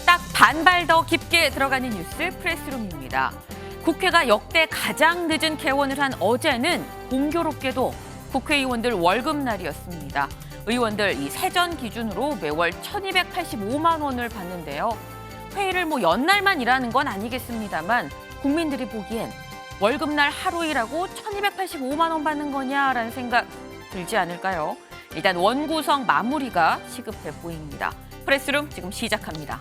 딱 반발 더 깊게 들어가는 뉴스 프레스룸입니다. 국회가 역대 가장 늦은 개원을 한 어제는 공교롭게도 국회의원들 월급날이었습니다. 의원들 이 세전 기준으로 매월 1,285만 원을 받는데요. 회의를 연날만 일하는 건 아니겠습니다만 국민들이 보기엔 월급날 하루 일하고 1,285만 원 받는 거냐라는 생각 들지 않을까요? 일단 원구성 마무리가 시급해 보입니다. 프레스룸 지금 시작합니다.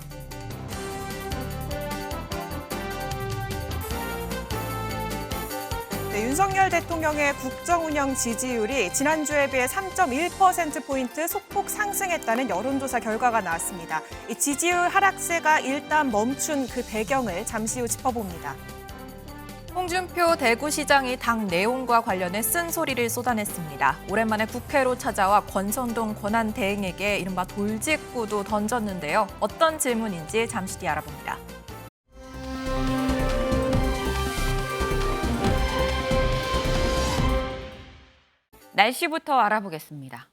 네, 윤석열 대통령의 국정운영 지지율이 지난주에 비해 3.1%포인트 소폭 상승했다는 여론조사 결과가 나왔습니다. 이 지지율 하락세가 일단 멈춘 그 배경을 잠시 후 짚어봅니다. 홍준표 대구시장이 당 내용과 관련해 쓴소리를 쏟아냈습니다. 오랜만에 국회로 찾아와 권선동 권한대행에게 이른바 돌직구도 던졌는데요. 어떤 질문인지 잠시 뒤 알아봅니다. 날씨부터 알아보겠습니다.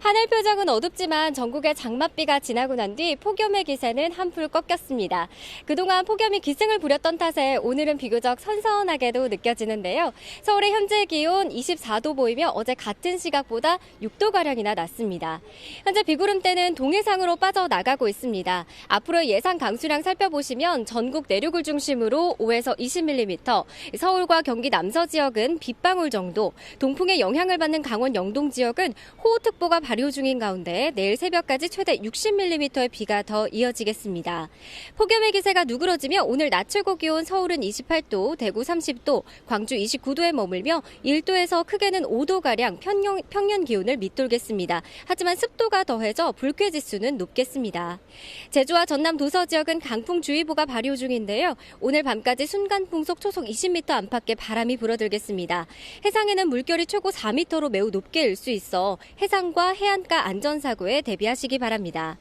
하늘 표정은 어둡지만 전국에 장맛비가 지나고 난 뒤 폭염의 기세는 한풀 꺾였습니다. 그동안 폭염이 기승을 부렸던 탓에 오늘은 비교적 선선하게도 느껴지는데요. 서울의 현재 기온 24도 보이며 어제 같은 시각보다 6도가량이나 낮습니다. 현재 비구름대는 동해상으로 빠져나가고 있습니다. 앞으로의 예상 강수량 살펴보시면 전국 내륙을 중심으로 5에서 20mm, 서울과 경기 남서 지역은 빗방울 정도, 동풍의 영향을 받는 강원 영동 지역은 호우특보가 발효 중인 가운데 내일 새벽까지 최대 60mm의 비가 더 이어지겠습니다. 폭염의 기세가 누그러지며 오늘 낮 최고 기온 서울은 28도, 대구 30도, 광주 29도에 머물며 1도에서 크게는 5도가량 평년 기온을 밑돌겠습니다. 하지만 습도가 더해져 불쾌지수는 높겠습니다. 제주와 전남 도서 지역은 강풍주의보가 발효 중인데요. 오늘 밤까지 순간풍속 초속 20m 안팎의 바람이 불어들겠습니다. 해상에는 물결이 최고 4m로 매우 높게 일 수 있어 해상과 해안가 안전사고에 대비하시기 바랍니다.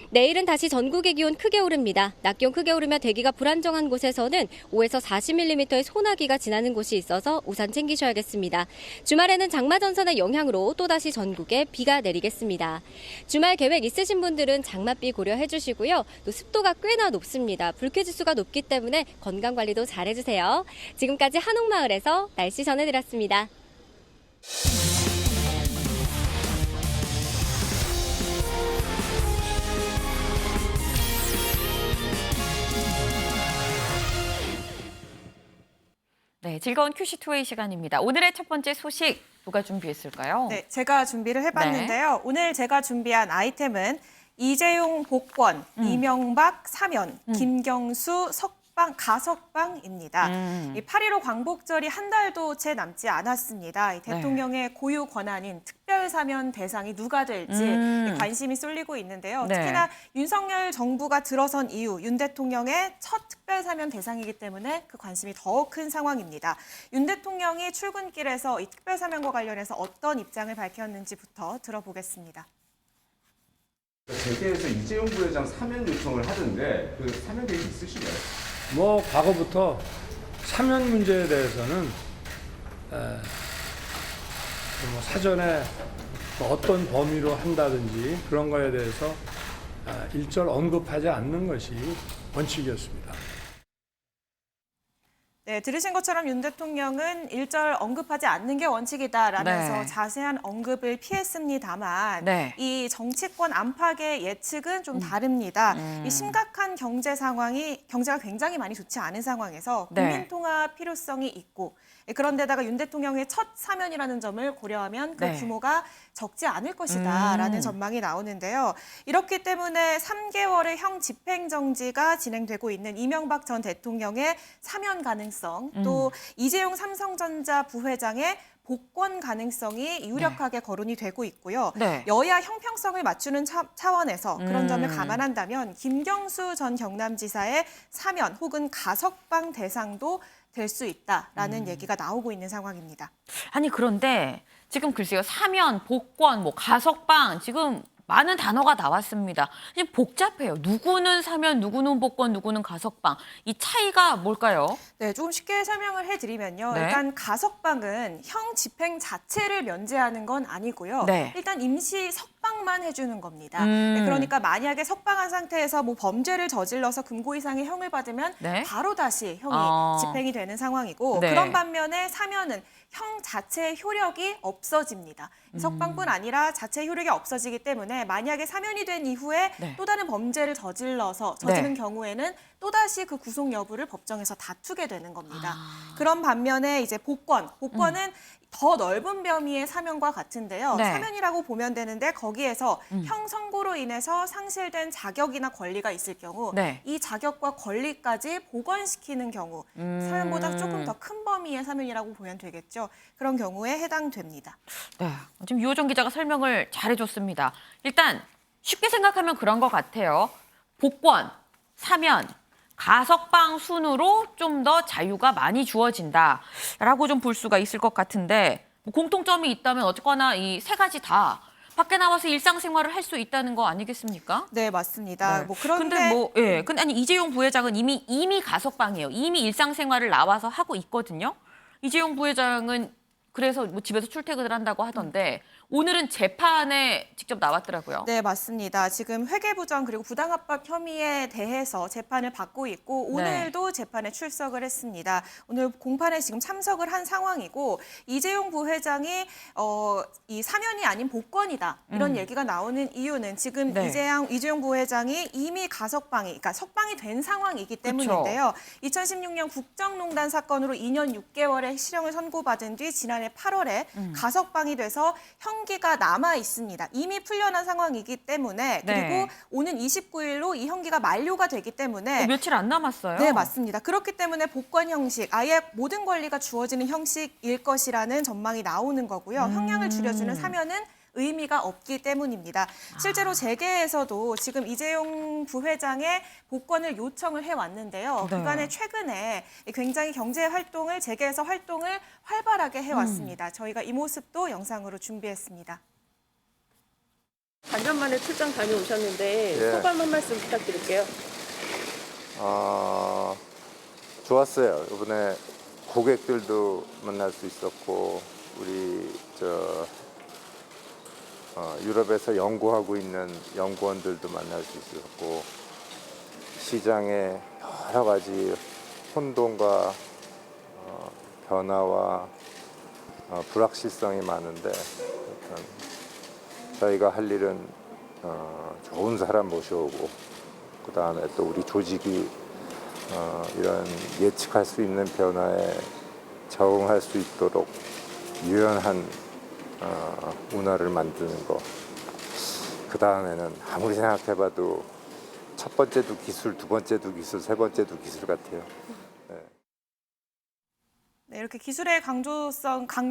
내일은 다시 전국의 기온 크게 오릅니다. 낮 기온 크게 오르며 대기가 불안정한 곳에서는 5에서 40mm의 소나기가 지나는 곳이 있어서 우산 챙기셔야겠습니다. 주말에는 장마전선의 영향으로 또다시 전국에 비가 내리겠습니다. 주말 계획 있으신 분들은 장맛비 고려해 주시고요. 또 습도가 꽤나 높습니다. 불쾌지수가 높기 때문에 건강관리도 잘해주세요. 지금까지 한옥마을에서 날씨 전해드렸습니다. 네, 즐거운 큐시2웨이 시간입니다. 오늘의 첫 번째 소식 누가 준비했을까요? 네, 제가 준비를 해봤는데요. 오늘 제가 준비한 아이템은 이재용 복권, 이명박 사면, 김경수 가석방입니다. 이 8.15 광복절이 한 달도 채 남지 않았습니다. 이 대통령의 고유 권한인 특별사면 대상이 누가 될지 관심이 쏠리고 있는데요. 특히나 윤석열 정부가 들어선 이후 윤 대통령의 첫 특별사면 대상이기 때문에 그 관심이 더 큰 상황입니다. 윤 대통령이 출근길에서 이 특별사면과 관련해서 어떤 입장을 밝혔는지부터 들어보겠습니다. 재계에서 이재용 부회장 사면 요청을 하던데 그 사면 계획 있으신가요? 과거부터 사면 문제에 대해서는 사전에 어떤 범위로 한다든지 그런 거에 대해서 일절 언급하지 않는 것이 원칙이었습니다. 네, 들으신 것처럼 윤 대통령은 일절 언급하지 않는 게 원칙이다라면서 자세한 언급을 피했습니다만 이 정치권 안팎의 예측은 좀 다릅니다. 이 심각한 경제가 굉장히 많이 좋지 않은 상황에서 국민통합 필요성이 있고 그런데다가 윤 대통령의 첫 사면이라는 점을 고려하면 그 규모가 적지 않을 것이다라는 전망이 나오는데요. 이렇기 때문에 3개월의 형 집행정지가 진행되고 있는 이명박 전 대통령의 사면 가능성, 또 이재용 삼성전자 부회장의 복권 가능성이 유력하게 거론이 되고 있고요. 여야 형평성을 맞추는 차원에서 그런 점을 감안한다면 김경수 전 경남지사의 사면 혹은 가석방 대상도 될 수 있다라는 얘기가 나오고 있는 상황입니다. 아니 그런데 지금 글쎄요. 사면, 복권, 가석방 지금 많은 단어가 나왔습니다. 지금 복잡해요. 누구는 사면, 누구는 복권, 누구는 가석방. 이 차이가 뭘까요? 네, 조금 쉽게 설명을 해드리면요. 네. 일단 가석방은 형 집행 자체를 면제하는 건 아니고요. 네. 일단 임시 석방만 해주는 겁니다. 네, 그러니까 만약에 석방한 상태에서 뭐 범죄를 저질러서 금고 이상의 형을 받으면 네. 바로 다시 형이 집행이 되는 상황이고 네. 그런 반면에 사면은 형 자체의 효력이 없어집니다. 석방뿐 아니라 자체 효력이 없어지기 때문에 만약에 사면이 된 이후에 네. 또 다른 범죄를 저지른 경우에는 또다시 그 구속 여부를 법정에서 다투게 되는 겁니다. 그런 반면에 이제 복권은 더 넓은 범위의 사면과 같은데요. 네. 사면이라고 보면 되는데 거기에서 형 선고로 인해서 상실된 자격이나 권리가 있을 경우 네. 이 자격과 권리까지 복원시키는 경우 사면보다 조금 더 큰 범위의 사면이라고 보면 되겠죠. 그런 경우에 해당됩니다. 네, 지금 유호정 기자가 설명을 잘해줬습니다. 일단 쉽게 생각하면 그런 것 같아요. 복권, 사면, 가석방 순으로 좀 더 자유가 많이 주어진다라고 좀 볼 수가 있을 것 같은데 뭐 공통점이 있다면 어쨌거나 이 세 가지 다 밖에 나와서 일상생활을 할 수 있다는 거 아니겠습니까? 네, 맞습니다. 네. 뭐 그런데 근데 아니 이재용 부회장은 이미 가석방이에요. 이미 일상생활을 나와서 하고 있거든요. 이재용 부회장은 그래서 뭐 집에서 출퇴근을 한다고 하던데 오늘은 재판에 직접 나왔더라고요. 네, 맞습니다. 지금 회계부정 그리고 부당합법 혐의에 대해서 재판을 받고 있고 오늘도 재판에 출석을 했습니다. 오늘 공판에 지금 참석을 한 상황이고 이재용 부회장이 이 사면이 아닌 복권이다 이런 얘기가 나오는 이유는 지금 네. 이재용 부회장이 이미 그러니까 석방이 된 상황이기 때문인데요. 2016년 국정농단 사건으로 2년 6개월의 실형을 선고받은 뒤 지난해 8월에 가석방이 돼서 형기가 남아 있습니다. 이미 풀려난 상황이기 때문에 그리고 네. 오는 29일로 이 형기가 만료가 되기 때문에 며칠 안 남았어요. 네, 맞습니다. 그렇기 때문에 복권 형식, 아예 모든 권리가 주어지는 형식일 것이라는 전망이 나오는 거고요. 형량을 줄여주는 사면은 의미가 없기 때문입니다. 실제로 재계에서도 지금 이재용 부회장의 복권을 요청을 해왔는데요. 네. 그간에 최근에 굉장히 경제 활동을 재계에서 활동을 활발하게 해왔습니다. 저희가 이 모습도 영상으로 준비했습니다. 반년 만에 출장 다녀오셨는데 예. 소감 한 말씀 부탁드릴게요. 좋았어요. 이번에 고객들도 만날 수 있었고 우리 유럽에서 연구하고 있는 연구원들도 만날 수 있었고 시장에 여러 가지 혼돈과 변화와 불확실성이 많은데 일단 저희가 할 일은 좋은 사람 모셔오고 그 다음에 또 우리 조직이 이런 예측할 수 있는 변화에 적응할 수 있도록 유연한 문화를 만드는 거. 그 다음에는 아무리 생각해봐도 첫 번째도 기술, 두 번째도 기술, 세 번째도 기술 같아요. 네, 이렇게 기술의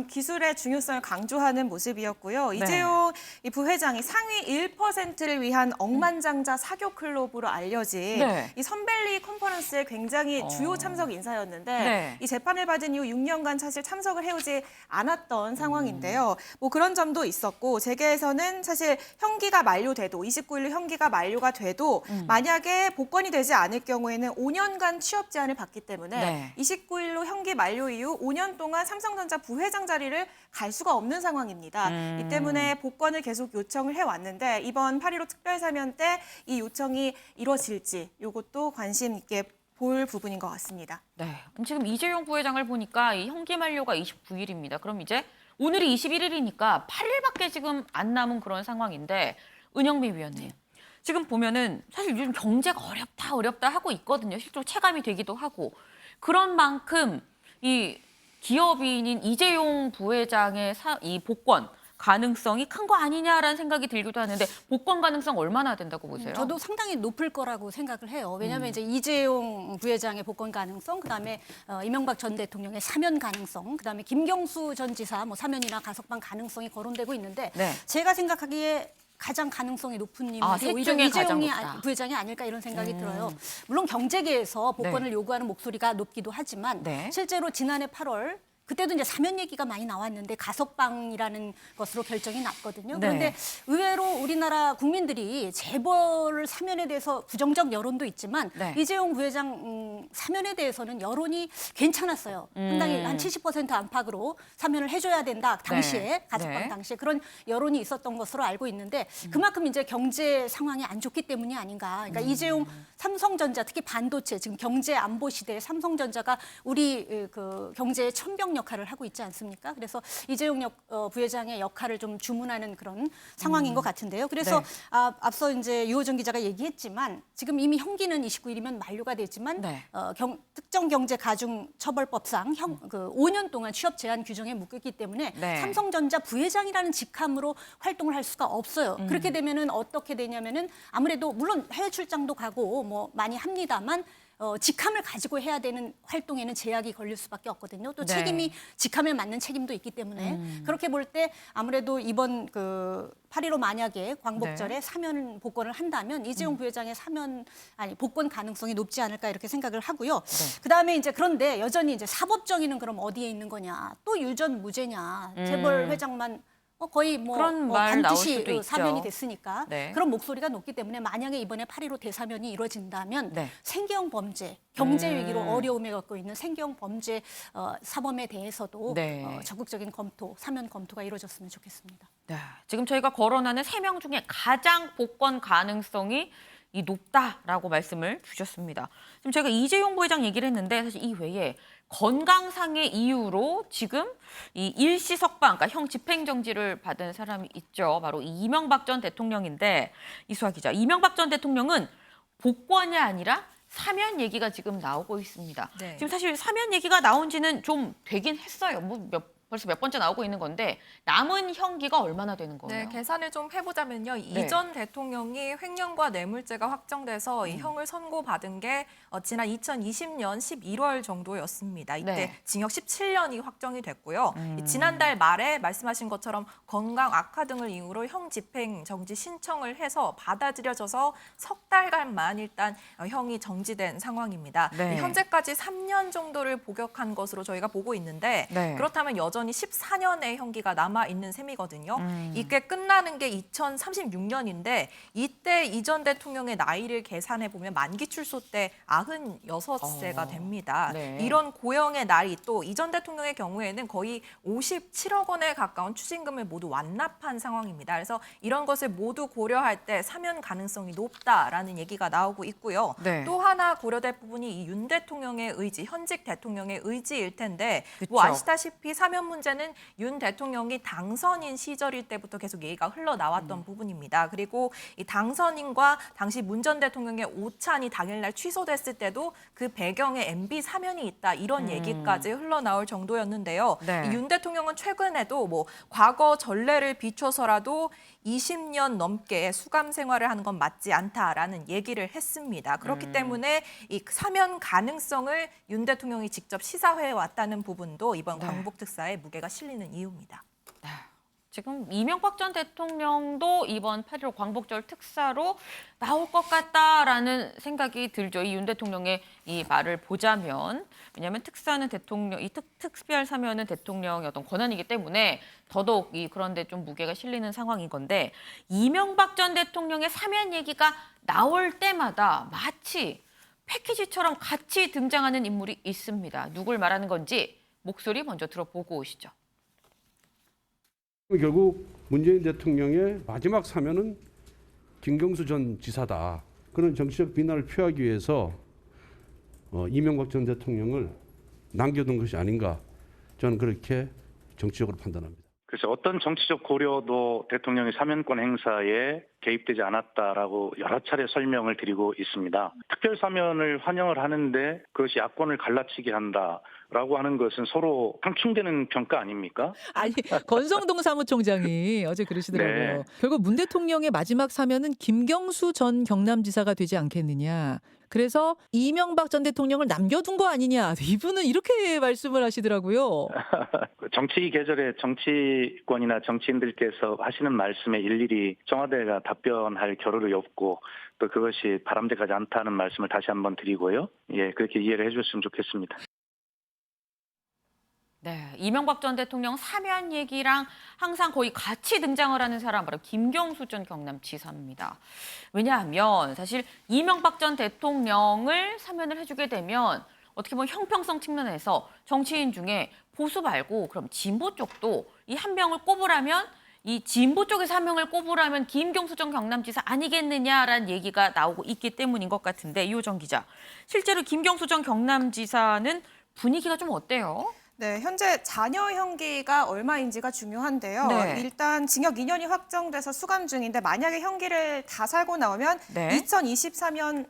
기술의 중요성을 강조하는 모습이었고요. 네. 이재용 이 부회장이 상위 1%를 위한 억만장자 사교 클럽으로 알려진 네. 이 선벨리 컨퍼런스에 굉장히 주요 참석 인사였는데 네. 이 재판을 받은 이후 6년간 사실 참석을 해오지 않았던 상황인데요. 뭐 그런 점도 있었고 재계에서는 사실 형기가 만료돼도 29일로 형기가 만료가 돼도 만약에 복권이 되지 않을 경우에는 5년간 취업 제한을 받기 때문에 네. 29일로 형기 만료 이후 5년 동안 삼성전자 부회장 자리를 갈 수가 없는 상황입니다. 이 때문에 복권을 계속 요청을 해왔는데 이번 8.15 특별사면 때 이 요청이 이루어질지 이것도 관심 있게 볼 부분인 것 같습니다. 네. 지금 이재용 부회장을 보니까 이 형기 만료가 29일입니다. 그럼 이제 오늘이 21일이니까 8일밖에 지금 안 남은 그런 상황인데 은영미 위원님. 지금 보면은 사실 요즘 경제가 어렵다 하고 있거든요. 실제로 체감이 되기도 하고. 그런 만큼 이 기업인인 이재용 부회장의 이 복권 가능성이 큰 거 아니냐라는 생각이 들기도 하는데 복권 가능성 얼마나 된다고 보세요? 저도 상당히 높을 거라고 생각을 해요. 왜냐하면 이제 이재용 부회장의 복권 가능성, 그다음에 이명박 전 대통령의 사면 가능성, 그다음에 김경수 전 지사 뭐 사면이나 가석방 가능성이 거론되고 있는데 네. 제가 생각하기에 가장 가능성이 높은 인물이 셋 오히려 중에 가장 이재용이 높다. 부회장이 아닐까 이런 생각이 들어요. 물론 경제계에서 복권을 요구하는 목소리가 높기도 하지만 네. 실제로 지난해 8월 그때도 이제 사면 얘기가 많이 나왔는데 가석방이라는 것으로 결정이 났거든요. 네. 그런데 의외로 우리나라 국민들이 재벌 사면에 대해서 부정적 여론도 있지만 네. 이재용 부회장 사면에 대해서는 여론이 괜찮았어요. 상당히 한 70% 안팎으로 사면을 해줘야 된다. 당시에 네. 가석방 네. 당시에 그런 여론이 있었던 것으로 알고 있는데 그만큼 이제 경제 상황이 안 좋기 때문이 아닌가. 그러니까 이재용 삼성전자 특히 반도체 지금 경제 안보 시대에 삼성전자가 우리 그 경제의 천병 역할을 하고 있지 않습니까? 그래서 이재용 부회장의 역할을 좀 주문하는 그런 상황인 것 같은데요. 그래서 네. 앞서 이제 유호정 기자가 얘기했지만 지금 이미 형기는 29일이면 만료가 되지만 네. 특정 경제 가중 처벌법상 5년 동안 취업 제한 규정에 묶였기 때문에 네. 삼성전자 부회장이라는 직함으로 활동을 할 수가 없어요. 그렇게 되면은 어떻게 되냐면은 아무래도 물론 해외 출장도 가고 뭐 많이 합니다만 직함을 가지고 해야 되는 활동에는 제약이 걸릴 수밖에 없거든요. 또 네. 책임이 직함에 맞는 책임도 있기 때문에 그렇게 볼 때 아무래도 이번 8.15 만약에 광복절에 네. 사면 복권을 한다면 이재용 부회장의 복권 가능성이 높지 않을까 이렇게 생각을 하고요. 네. 그다음에 이제 그런데 여전히 이제 사법 정의는 그럼 어디에 있는 거냐? 또 유전 무죄냐? 재벌 회장만 거의 그런 말 나올 반드시 수도 있죠. 사면이 됐으니까 네. 그런 목소리가 높기 때문에 만약에 이번에 8.15 대사면이 이루어진다면 네. 생계형 범죄, 경제 위기로 어려움에 겪고 있는 생계형 범죄 사범에 대해서도 네. 적극적인 검토, 사면 검토가 이루어졌으면 좋겠습니다. 네. 지금 저희가 거론하는 3명 중에 가장 복권 가능성이 높다라고 말씀을 주셨습니다. 지금 저희가 이재용 부회장 얘기를 했는데 사실 이 외에 건강상의 이유로 지금 이 일시석방, 그러니까 형 집행정지를 받은 사람이 있죠. 바로 이명박 전 대통령인데 이수아 기자, 이명박 전 대통령은 복권이 아니라 사면 얘기가 지금 나오고 있습니다. 네. 지금 사실 사면 얘기가 나온 지는 좀 되긴 했어요. 벌써 몇 번째 나오고 있는 건데 남은 형기가 얼마나 되는 거예요? 네, 계산을 좀 해보자면요. 이 전 대통령이 횡령과 뇌물죄가 확정돼서 이 형을 선고받은 게 지난 2020년 11월 정도였습니다. 이때 네. 징역 17년이 확정이 됐고요. 지난달 말에 말씀하신 것처럼 건강 악화 등을 이유로 형 집행 정지 신청을 해서 받아들여져서 석 달간만 일단 형이 정지된 상황입니다. 네. 현재까지 3년 정도를 복역한 것으로 저희가 보고 있는데 네. 그렇다면 여전히 14년의 형기가 남아 있는 셈이거든요. 이게 끝나는 게 2036년인데 이때 이 전 대통령의 나이를 계산해 보면 만기 출소 때 96세가 됩니다. 네. 이런 고령의 나이 또 이 전 대통령의 경우에는 거의 57억 원에 가까운 추징금을 모두 완납한 상황입니다. 그래서 이런 것을 모두 고려할 때 사면 가능성이 높다라는 얘기가 나오고 있고요. 네. 또 하나 고려될 부분이 이 윤 대통령의 의지, 현직 대통령의 의지일 텐데 그쵸. 뭐 아시다시피 사면 문제는 윤 대통령이 당선인 시절일 때부터 계속 얘기가 흘러나왔던 부분입니다. 그리고 이 당선인과 당시 문 전 대통령의 오찬이 당일날 취소됐을 때도 그 배경에 MB 사면이 있다 이런 얘기까지 흘러나올 정도였는데요. 네. 이 윤 대통령은 최근에도 뭐 과거 전례를 비춰서라도 20년 넘게 수감 생활을 하는 건 맞지 않다라는 얘기를 했습니다. 그렇기 때문에 이 사면 가능성을 윤 대통령이 직접 시사해 왔다는 부분도 이번 네. 광복 특사에 무게가 실리는 이유입니다. 지금 이명박 전 대통령도 이번 8.15 광복절 특사로 나올 것 같다라는 생각이 들죠. 이 윤 대통령의 이 말을 보자면. 왜냐하면 특사는 대통령, 이 특별 사면은 대통령의 어떤 권한이기 때문에 더더욱 그런데 좀 무게가 실리는 상황인 건데 이명박 전 대통령의 사면 얘기가 나올 때마다 마치 패키지처럼 같이 등장하는 인물이 있습니다. 누굴 말하는 건지 목소리 먼저 들어보고 오시죠. 결국 문재인 대통령의 마지막 사면은 김경수 전 지사다. 그런 정치적 비난을 피하기 위해서 이명박 전 대통령을 남겨둔 것이 아닌가. 저는 그렇게 정치적으로 판단합니다. 그래서 어떤 정치적 고려도 대통령의 사면권 행사에 개입되지 않았다라고 여러 차례 설명을 드리고 있습니다. 특별 사면을 환영을 하는데 그것이 야권을 갈라치게 한다라고 하는 것은 서로 상충되는 평가 아닙니까? 아니 권성동 사무총장이 어제 그러시더라고요. 네. 결국 문 대통령의 마지막 사면은 김경수 전 경남지사가 되지 않겠느냐. 그래서 이명박 전 대통령을 남겨둔 거 아니냐. 이분은 이렇게 말씀을 하시더라고요. 정치 계절에 정치권이나 정치인들께서 하시는 말씀에 일일이 청와대가 답변할 겨를이 없고 또 그것이 바람직하지 않다는 말씀을 다시 한번 드리고요. 예, 그렇게 이해를 해주셨으면 좋겠습니다. 네, 이명박 전 대통령 사면 얘기랑 항상 거의 같이 등장을 하는 사람 바로 김경수 전 경남지사입니다. 왜냐하면 사실 이명박 전 대통령을 사면을 해주게 되면 어떻게 보면 형평성 측면에서 정치인 중에 보수 말고 그럼 진보 쪽도 이 한 명을 꼽으라면 이 진보 쪽에서 한 명을 꼽으라면 김경수 전 경남지사 아니겠느냐라는 얘기가 나오고 있기 때문인 것 같은데 이호정 기자, 실제로 김경수 전 경남지사는 분위기가 좀 어때요? 네, 현재 자녀 형기가 얼마인지가 중요한데요. 네. 일단 징역 2년이 확정돼서 수감 중인데 만약에 형기를 다 살고 나오면 네. 2023년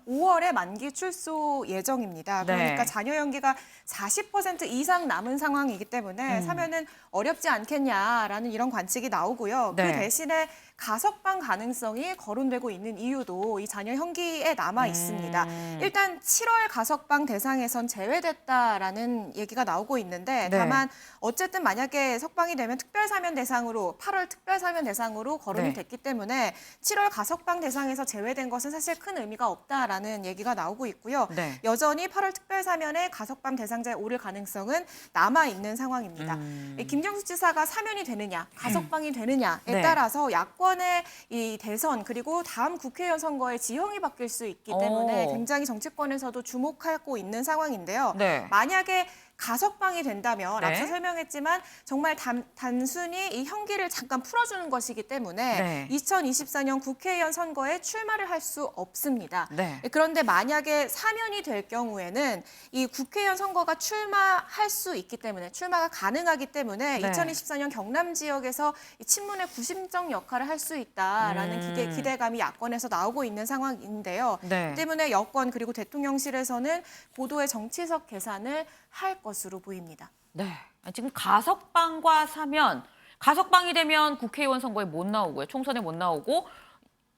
5월에 만기 출소 예정입니다. 네. 그러니까 자녀 형기가 40% 이상 남은 상황이기 때문에 사면은 어렵지 않겠냐라는 이런 관측이 나오고요. 네. 그 대신에 가석방 가능성이 거론되고 있는 이유도 이 자녀 형기에 남아 있습니다. 일단 7월 가석방 대상에선 제외됐다라는 얘기가 나오고 있는데 네. 다만 어쨌든 만약에 석방이 되면 특별사면 대상으로 8월 특별사면 대상으로 거론이 네. 됐기 때문에 7월 가석방 대상에서 제외된 것은 사실 큰 의미가 없다라는 얘기가 나오고 있고요. 네. 여전히 8월 특별사면에 가석방 대상자에 오를 가능성은 남아 있는 상황입니다. 이 김경수 지사가 사면이 되느냐, 가석방이 되느냐에 네. 따라서 야권의 이 대선 그리고 다음 국회의원 선거의 지형이 바뀔 수 있기 때문에 굉장히 정치권에서도 주목하고 있는 상황인데요. 네. 만약에 가석방이 된다면 네. 앞서 설명했지만 정말 단순히 이 형기를 잠깐 풀어주는 것이기 때문에 네. 2024년 국회의원 선거에 출마를 할 수 없습니다. 네. 그런데 만약에 사면이 될 경우에는 이 국회의원 선거가 출마할 수 있기 때문에 출마가 가능하기 때문에 네. 2024년 경남 지역에서 이 친문의 구심점 역할을 할 수 있다라는 기대감이 야권에서 나오고 있는 상황인데요. 네. 때문에 여권 그리고 대통령실에서는 고도의 정치적 계산을 할 것으로 보입니다. 네. 지금 가석방과 사면, 가석방이 되면 국회의원 선거에 못 나오고요. 총선에 못 나오고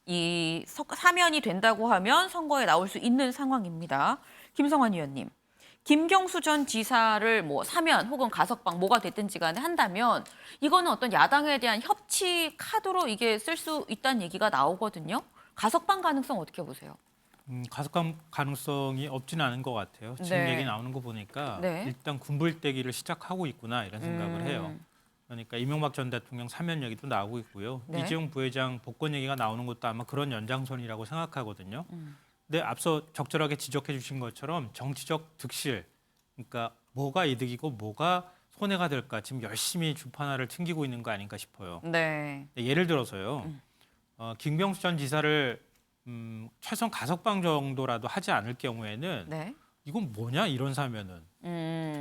이 사면이 된다고 하면 선거에 나올 수 있는 상황입니다. 김성환 의원님, 김경수 전 지사를 뭐 사면 혹은 가석방 뭐가 됐든지 간에 한다면 이거는 어떤 야당에 대한 협치 카드로 이게 쓸 수 있다는 얘기가 나오거든요. 가석방 가능성 어떻게 보세요? 가석방 가능성이 없지는 않은 것 같아요. 지금 네. 얘기 나오는 거 보니까 네. 일단 군불대기를 시작하고 있구나 이런 생각을 해요. 그러니까 이명박 전 대통령 사면 얘기도 나오고 있고요. 네. 이재용 부회장 복권 얘기가 나오는 것도 아마 그런 연장선이라고 생각하거든요. 근데 앞서 적절하게 지적해 주신 것처럼 정치적 득실, 그러니까 뭐가 이득이고 뭐가 손해가 될까 지금 열심히 주판화를 튕기고 있는 거 아닌가 싶어요. 네. 예를 들어서요. 김경수 전 지사를 최소한 가석방 정도라도 하지 않을 경우에는 네. 이건 뭐냐 이런 사면은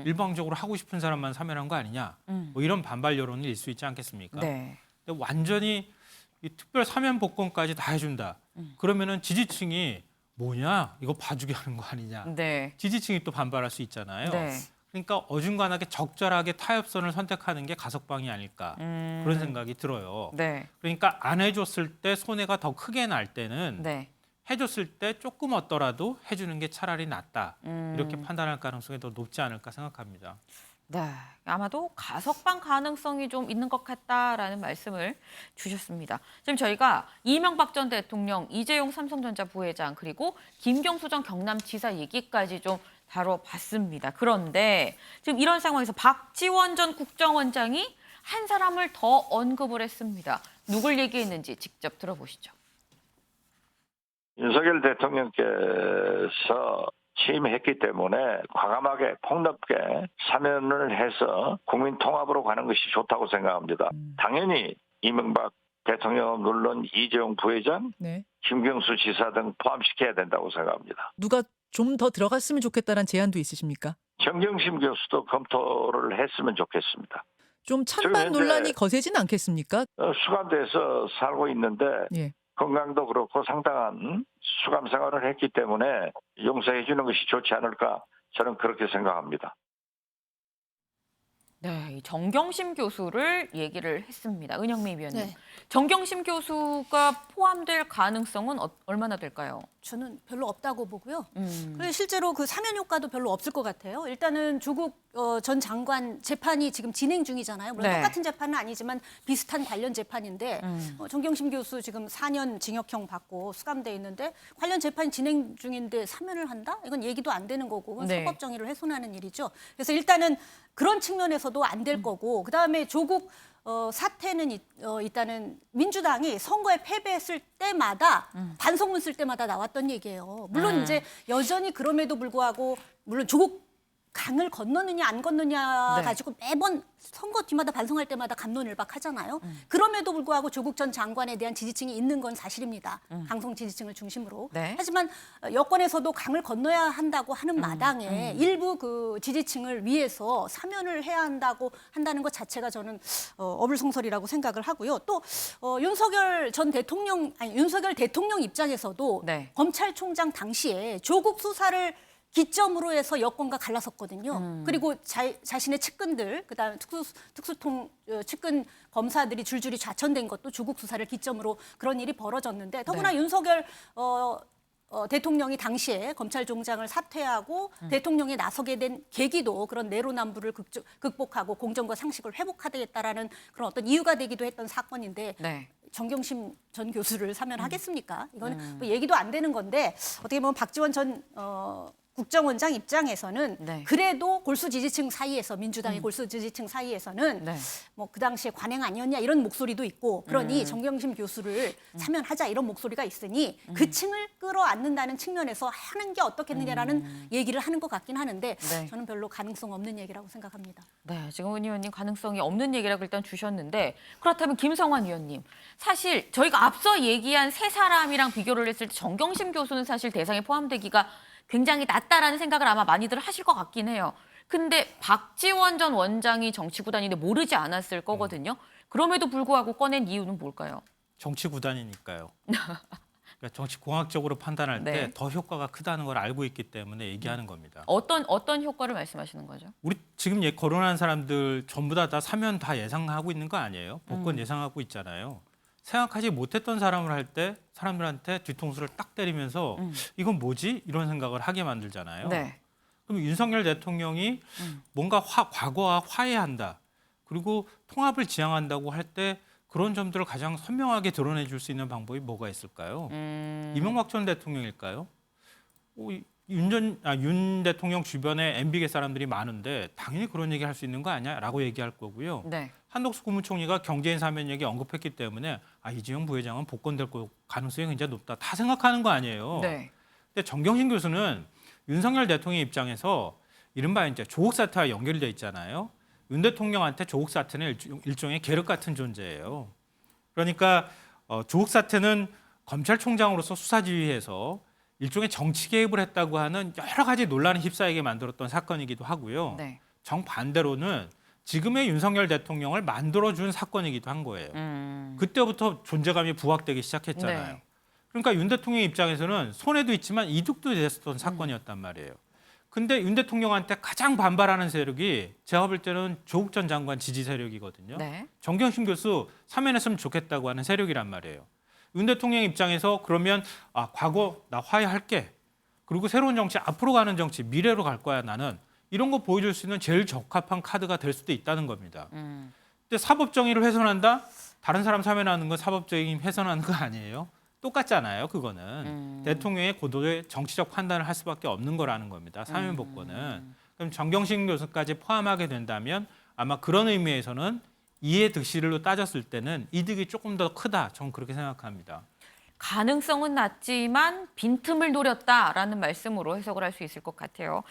일방적으로 하고 싶은 사람만 사면한 거 아니냐 뭐 이런 반발 여론이 일 수 있지 않겠습니까? 네. 근데 완전히 이 특별 사면 복권까지 다 해준다. 그러면은 지지층이 뭐냐 이거 봐주게 하는 거 아니냐. 네. 지지층이 또 반발할 수 있잖아요. 네. 그러니까 어중간하게 적절하게 타협선을 선택하는 게 가석방이 아닐까 그런 생각이 들어요. 네. 그러니까 안 해줬을 때 손해가 더 크게 날 때는 네. 해줬을 때 조금 얻더라도 해주는 게 차라리 낫다. 이렇게 판단할 가능성이 더 높지 않을까 생각합니다. 네, 아마도 가석방 가능성이 좀 있는 것 같다라는 말씀을 주셨습니다. 지금 저희가 이명박 전 대통령, 이재용 삼성전자 부회장 그리고 김경수 전 경남지사 얘기까지 좀 다뤄봤습니다. 그런데 지금 이런 상황에서 박지원 전 국정원장이 한 사람을 더 언급을 했습니다. 누굴 얘기했는지 직접 들어보시죠. 윤석열 대통령께서 취임했기 때문에 과감하게 폭넓게 사면을 해서 국민 통합으로 가는 것이 좋다고 생각합니다. 당연히 이명박 대통령 물론 이재용 부회장, 네. 김경수 지사 등 포함시켜야 된다고 생각합니다. 누가 좀 더 들어갔으면 좋겠다는 제안도 있으십니까? 정경심 교수도 검토를 했으면 좋겠습니다. 좀 찬반 논란이 거세진 않겠습니까? 수감돼서 살고 있는데 예. 건강도 그렇고 상당한 수감 생활을 했기 때문에 용서해 주는 것이 좋지 않을까 저는 그렇게 생각합니다. 네, 정경심 교수를 얘기를 했습니다. 은영미 위원님. 네. 정경심 교수가 포함될 가능성은 얼마나 될까요? 저는 별로 없다고 보고요. 그리고 실제로 그 사면 효과도 별로 없을 것 같아요. 일단은 조국 전 장관 재판이 지금 진행 중이잖아요. 물론 네. 똑같은 재판은 아니지만 비슷한 관련 재판인데 정경심 교수 지금 4년 징역형 받고 수감돼 있는데 관련 재판이 진행 중인데 사면을 한다? 이건 얘기도 안 되는 거고 그건 네. 사법 정의를 훼손하는 일이죠. 그래서 일단은 그런 측면에서도 안 될 거고 그다음에 조국 사태는 일단은 민주당이 선거에 패배했을 때마다 반성문 쓸 때마다 나왔던 얘기예요. 물론 이제 여전히 그럼에도 불구하고 물론 조국 강을 건너느냐 안 건너냐 네. 가지고 매번 선거 뒤마다 반성할 때마다 갑론을박하잖아요. 그럼에도 불구하고 조국 전 장관에 대한 지지층이 있는 건 사실입니다. 강성 지지층을 중심으로. 네. 하지만 여권에서도 강을 건너야 한다고 하는 마당에 일부 그 지지층을 위해서 사면을 해야 한다는 것 자체가 저는 어불성설이라고 생각을 하고요. 또 윤석열 대통령 입장에서도 네. 검찰총장 당시에 조국 수사를 기점으로 해서 여권과 갈라섰거든요. 그리고 자신의 측근들, 그다음에 특수통 측근 검사들이 줄줄이 좌천된 것도 조국 수사를 기점으로 그런 일이 벌어졌는데 더구나 네. 윤석열 대통령이 당시에 검찰총장을 사퇴하고 대통령에 나서게 된 계기도 그런 내로남불을 극복하고 공정과 상식을 회복하겠다라는 그런 어떤 이유가 되기도 했던 사건인데 네. 정경심 전 교수를 사면하겠습니까? 이건 뭐 얘기도 안 되는 건데 어떻게 보면 박지원 전 국정원장 입장에서는 네. 그래도 골수 지지층 사이에서 민주당의 골수 지지층 사이에서는 네. 뭐 그 당시에 관행 아니었냐 이런 목소리도 있고 그러니 정경심 교수를 사면하자 이런 목소리가 있으니 그 층을 끌어안는다는 측면에서 하는 게 어떻겠느냐라는 얘기를 하는 것 같긴 하는데 네. 저는 별로 가능성 없는 얘기라고 생각합니다. 네, 지금 은 의원님 가능성이 없는 얘기라고 일단 주셨는데 그렇다면 김성환 의원님 사실 저희가 앞서 얘기한 세 사람이랑 비교를 했을 때 정경심 교수는 사실 대상에 포함되기가 굉장히 낮다라는 생각을 아마 많이들 하실 것 같긴 해요. 근데 박지원 전 원장이 정치 구단인데 모르지 않았을 거거든요. 그럼에도 불구하고 꺼낸 이유는 뭘까요? 정치 구단이니까요. 그러니까 정치 공학적으로 판단할 네. 때 더 효과가 크다는 걸 알고 있기 때문에 얘기하는 겁니다. 어떤 효과를 말씀하시는 거죠? 우리 지금 거론한 사람들 전부 다 사면 다 예상하고 있는 거 아니에요? 복권 예상하고 있잖아요. 생각하지 못했던 사람을 할 때 사람들한테 뒤통수를 딱 때리면서 이건 뭐지? 이런 생각을 하게 만들잖아요. 네. 그럼 윤석열 대통령이 뭔가 과거와 화해한다. 그리고 통합을 지향한다고 할 때 그런 점들을 가장 선명하게 드러내 줄 수 있는 방법이 뭐가 있을까요? 이명박 전 대통령일까요? 윤 대통령 주변에 MB계 사람들이 많은데 당연히 그런 얘기 할 수 있는 거 아니야? 라고 얘기할 거고요. 네. 한덕수 국무총리가 경제인 사면 얘기 언급했기 때문에 이재용 부회장은 복권될 가능성이 굉장히 높다. 다 생각하는 거 아니에요. 네. 근데 정경심 교수는 윤석열 대통령 입장에서 이른바 이제 조국 사태와 연결돼 있잖아요. 윤 대통령한테 조국 사태는 일종의 계륵 같은 존재예요. 그러니까 조국 사태는 검찰총장으로서 수사지휘해서 일종의 정치 개입을 했다고 하는 여러 가지 논란을 휩싸이게 만들었던 사건이기도 하고요. 네. 정반대로는 지금의 윤석열 대통령을 만들어준 사건이기도 한 거예요. 그때부터 존재감이 부각되기 시작했잖아요. 네. 그러니까 윤 대통령 입장에서는 손해도 있지만 이득도 됐었던 사건이었단 말이에요. 근데 윤 대통령한테 가장 반발하는 세력이 제가 볼 때는 조국 전 장관 지지 세력이거든요. 네. 정경심 교수 사면했으면 좋겠다고 하는 세력이란 말이에요. 윤 대통령 입장에서 그러면 과거 나 화해할게. 그리고 새로운 정치, 앞으로 가는 정치, 미래로 갈 거야 나는. 이런 거 보여줄 수 있는 제일 적합한 카드가 될 수도 있다는 겁니다. 근데 사법 정의를 훼손한다? 다른 사람 사면하는 건 사법 정의 훼손하는 거 아니에요? 똑같잖아요, 그거는. 대통령의 고도의 정치적 판단을 할 수밖에 없는 거라는 겁니다. 사면 복권은. 그럼 정경심 교수까지 포함하게 된다면 아마 그런 의미에서는 이해 득실로 따졌을 때는 이득이 조금 더 크다. 저는 그렇게 생각합니다. 가능성은 낮지만 빈틈을 노렸다라는 말씀으로 해석을 할 수 있을 것 같아요.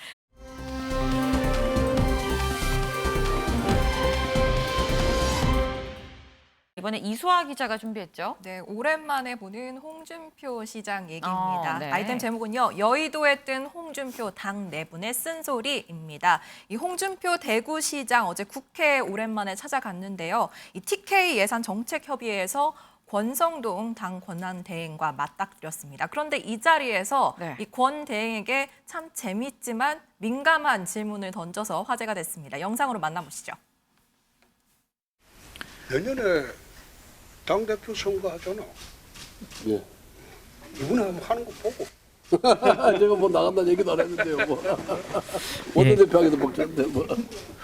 이번에 이수아 기자가 준비했죠. 네, 오랜만에 보는 홍준표 시장 얘기입니다. 네. 아이템 제목은요. 여의도에 뜬 홍준표 당 내분의 쓴소리입니다. 이 홍준표 대구시장 어제 국회에 오랜만에 찾아갔는데요. 이 TK 예산 정책협의회에서 권성동 당 권한대행과 맞닥뜨렸습니다. 그런데 이 자리에서 네. 이 권 대행에게 참 재밌지만 민감한 질문을 던져서 화제가 됐습니다. 영상으로 만나보시죠. 내년에 당대표 선거 하잖아. 이번에 한번 하는 거 보고 제가 뭐 나간다는 얘기도 안 했는데요. 뭐. 원내대표하기도 먹겠는데 뭐.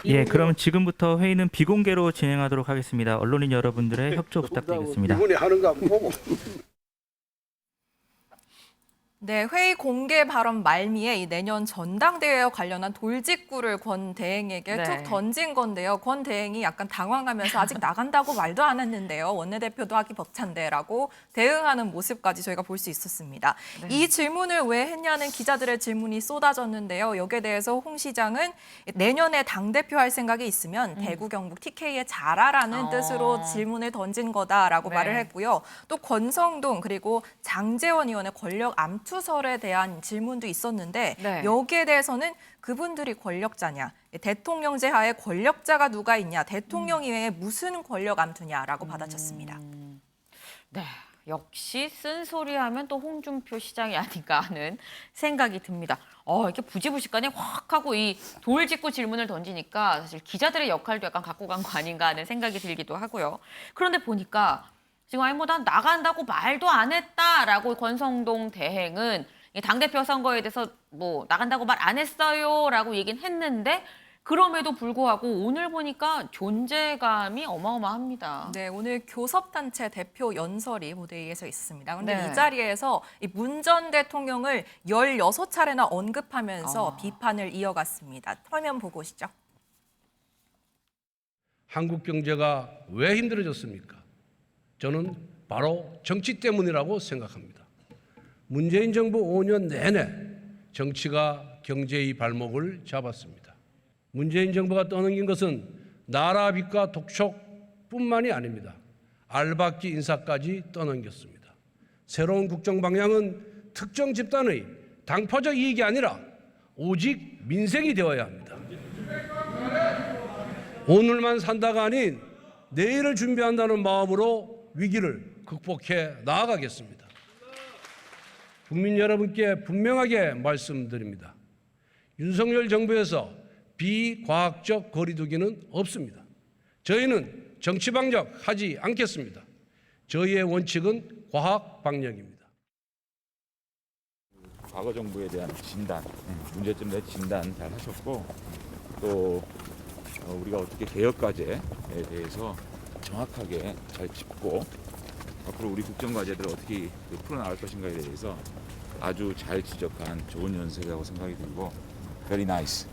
예, 그럼 지금부터 회의는 비공개로 진행하도록 하겠습니다. 언론인 여러분들의 협조 부탁드리겠습니다. 이분이 하는 거 한번 보고. 네, 회의 공개 발언 말미에 이 내년 전당대회와 관련한 돌직구를 권 대행에게 툭 던진 건데요. 권 대행이 약간 당황하면서 아직 나간다고 말도 안 했는데요. 원내대표도 하기 벅찬데라고 대응하는 모습까지 저희가 볼 수 있었습니다. 이 질문을 왜 했냐는 기자들의 질문이 쏟아졌는데요. 여기에 대해서 홍 시장은 내년에 당대표 할 생각이 있으면 대구, 경북, TK에 잘하라는 뜻으로 질문을 던진 거다라고 말을 했고요. 또 권성동 그리고 장제원 의원의 권력 암투설에 대한 질문도 있었는데 여기에 대해서는 그분들이 권력자냐, 대통령제 하에 권력자가 누가 있냐, 대통령 이외에 무슨 권력 암투냐라고 받아쳤습니다. 네, 역시 쓴소리하면 또 홍준표 시장이 아닌가 하는 생각이 듭니다. 이렇게 부지부식간에 확 하고 이 돌직구 질문을 던지니까 사실 기자들의 역할도 약간 갖고 간 거 아닌가 하는 생각이 들기도 하고요. 그런데 보니까 지금 난 나간다고 말도 안 했다라고 권성동 대행은 당대표 선거에 대해서 뭐 나간다고 말 안 했어요라고 얘기는 했는데 그럼에도 불구하고 오늘 보니까 존재감이 어마어마합니다. 네, 오늘 교섭단체 대표 연설이 무대위에서 있습니다. 그런데 이 자리에서 문 전 대통령을 16차례나 언급하면서 비판을 이어갔습니다. 화면 보고 오시죠. 한국 경제가 왜 힘들어졌습니까? 저는 바로 정치 때문이라고 생각합니다. 문재인 정부 5년 내내 정치가 경제의 발목을 잡았습니다. 문재인 정부가 떠넘긴 것은 나라 빚과 독촉뿐만이 아닙니다. 알박기 인사까지 떠넘겼습니다. 새로운 국정 방향은 특정 집단의 당파적 이익이 아니라 오직 민생이 되어야 합니다. 오늘만 산다가 아닌 내일을 준비한다는 마음으로 위기를 극복해 나아가겠습니다. 국민 여러분께 분명하게 말씀드립니다. 윤석열 정부에서 비과학적 거리두기는 없습니다. 저희는 정치 방역하지 않겠습니다. 저희의 원칙은 과학 방역입니다. 과거 정부에 대한 진단, 문제점에 대한 진단 잘 하셨고 또 우리가 어떻게 개혁 과제에 대해서 정확하게 잘 짚고 앞으로 우리 국정 과제들을 어떻게 풀어나갈 것인가에 대해서 아주 잘 지적한 좋은 연설이라고 생각이 들고 very nice.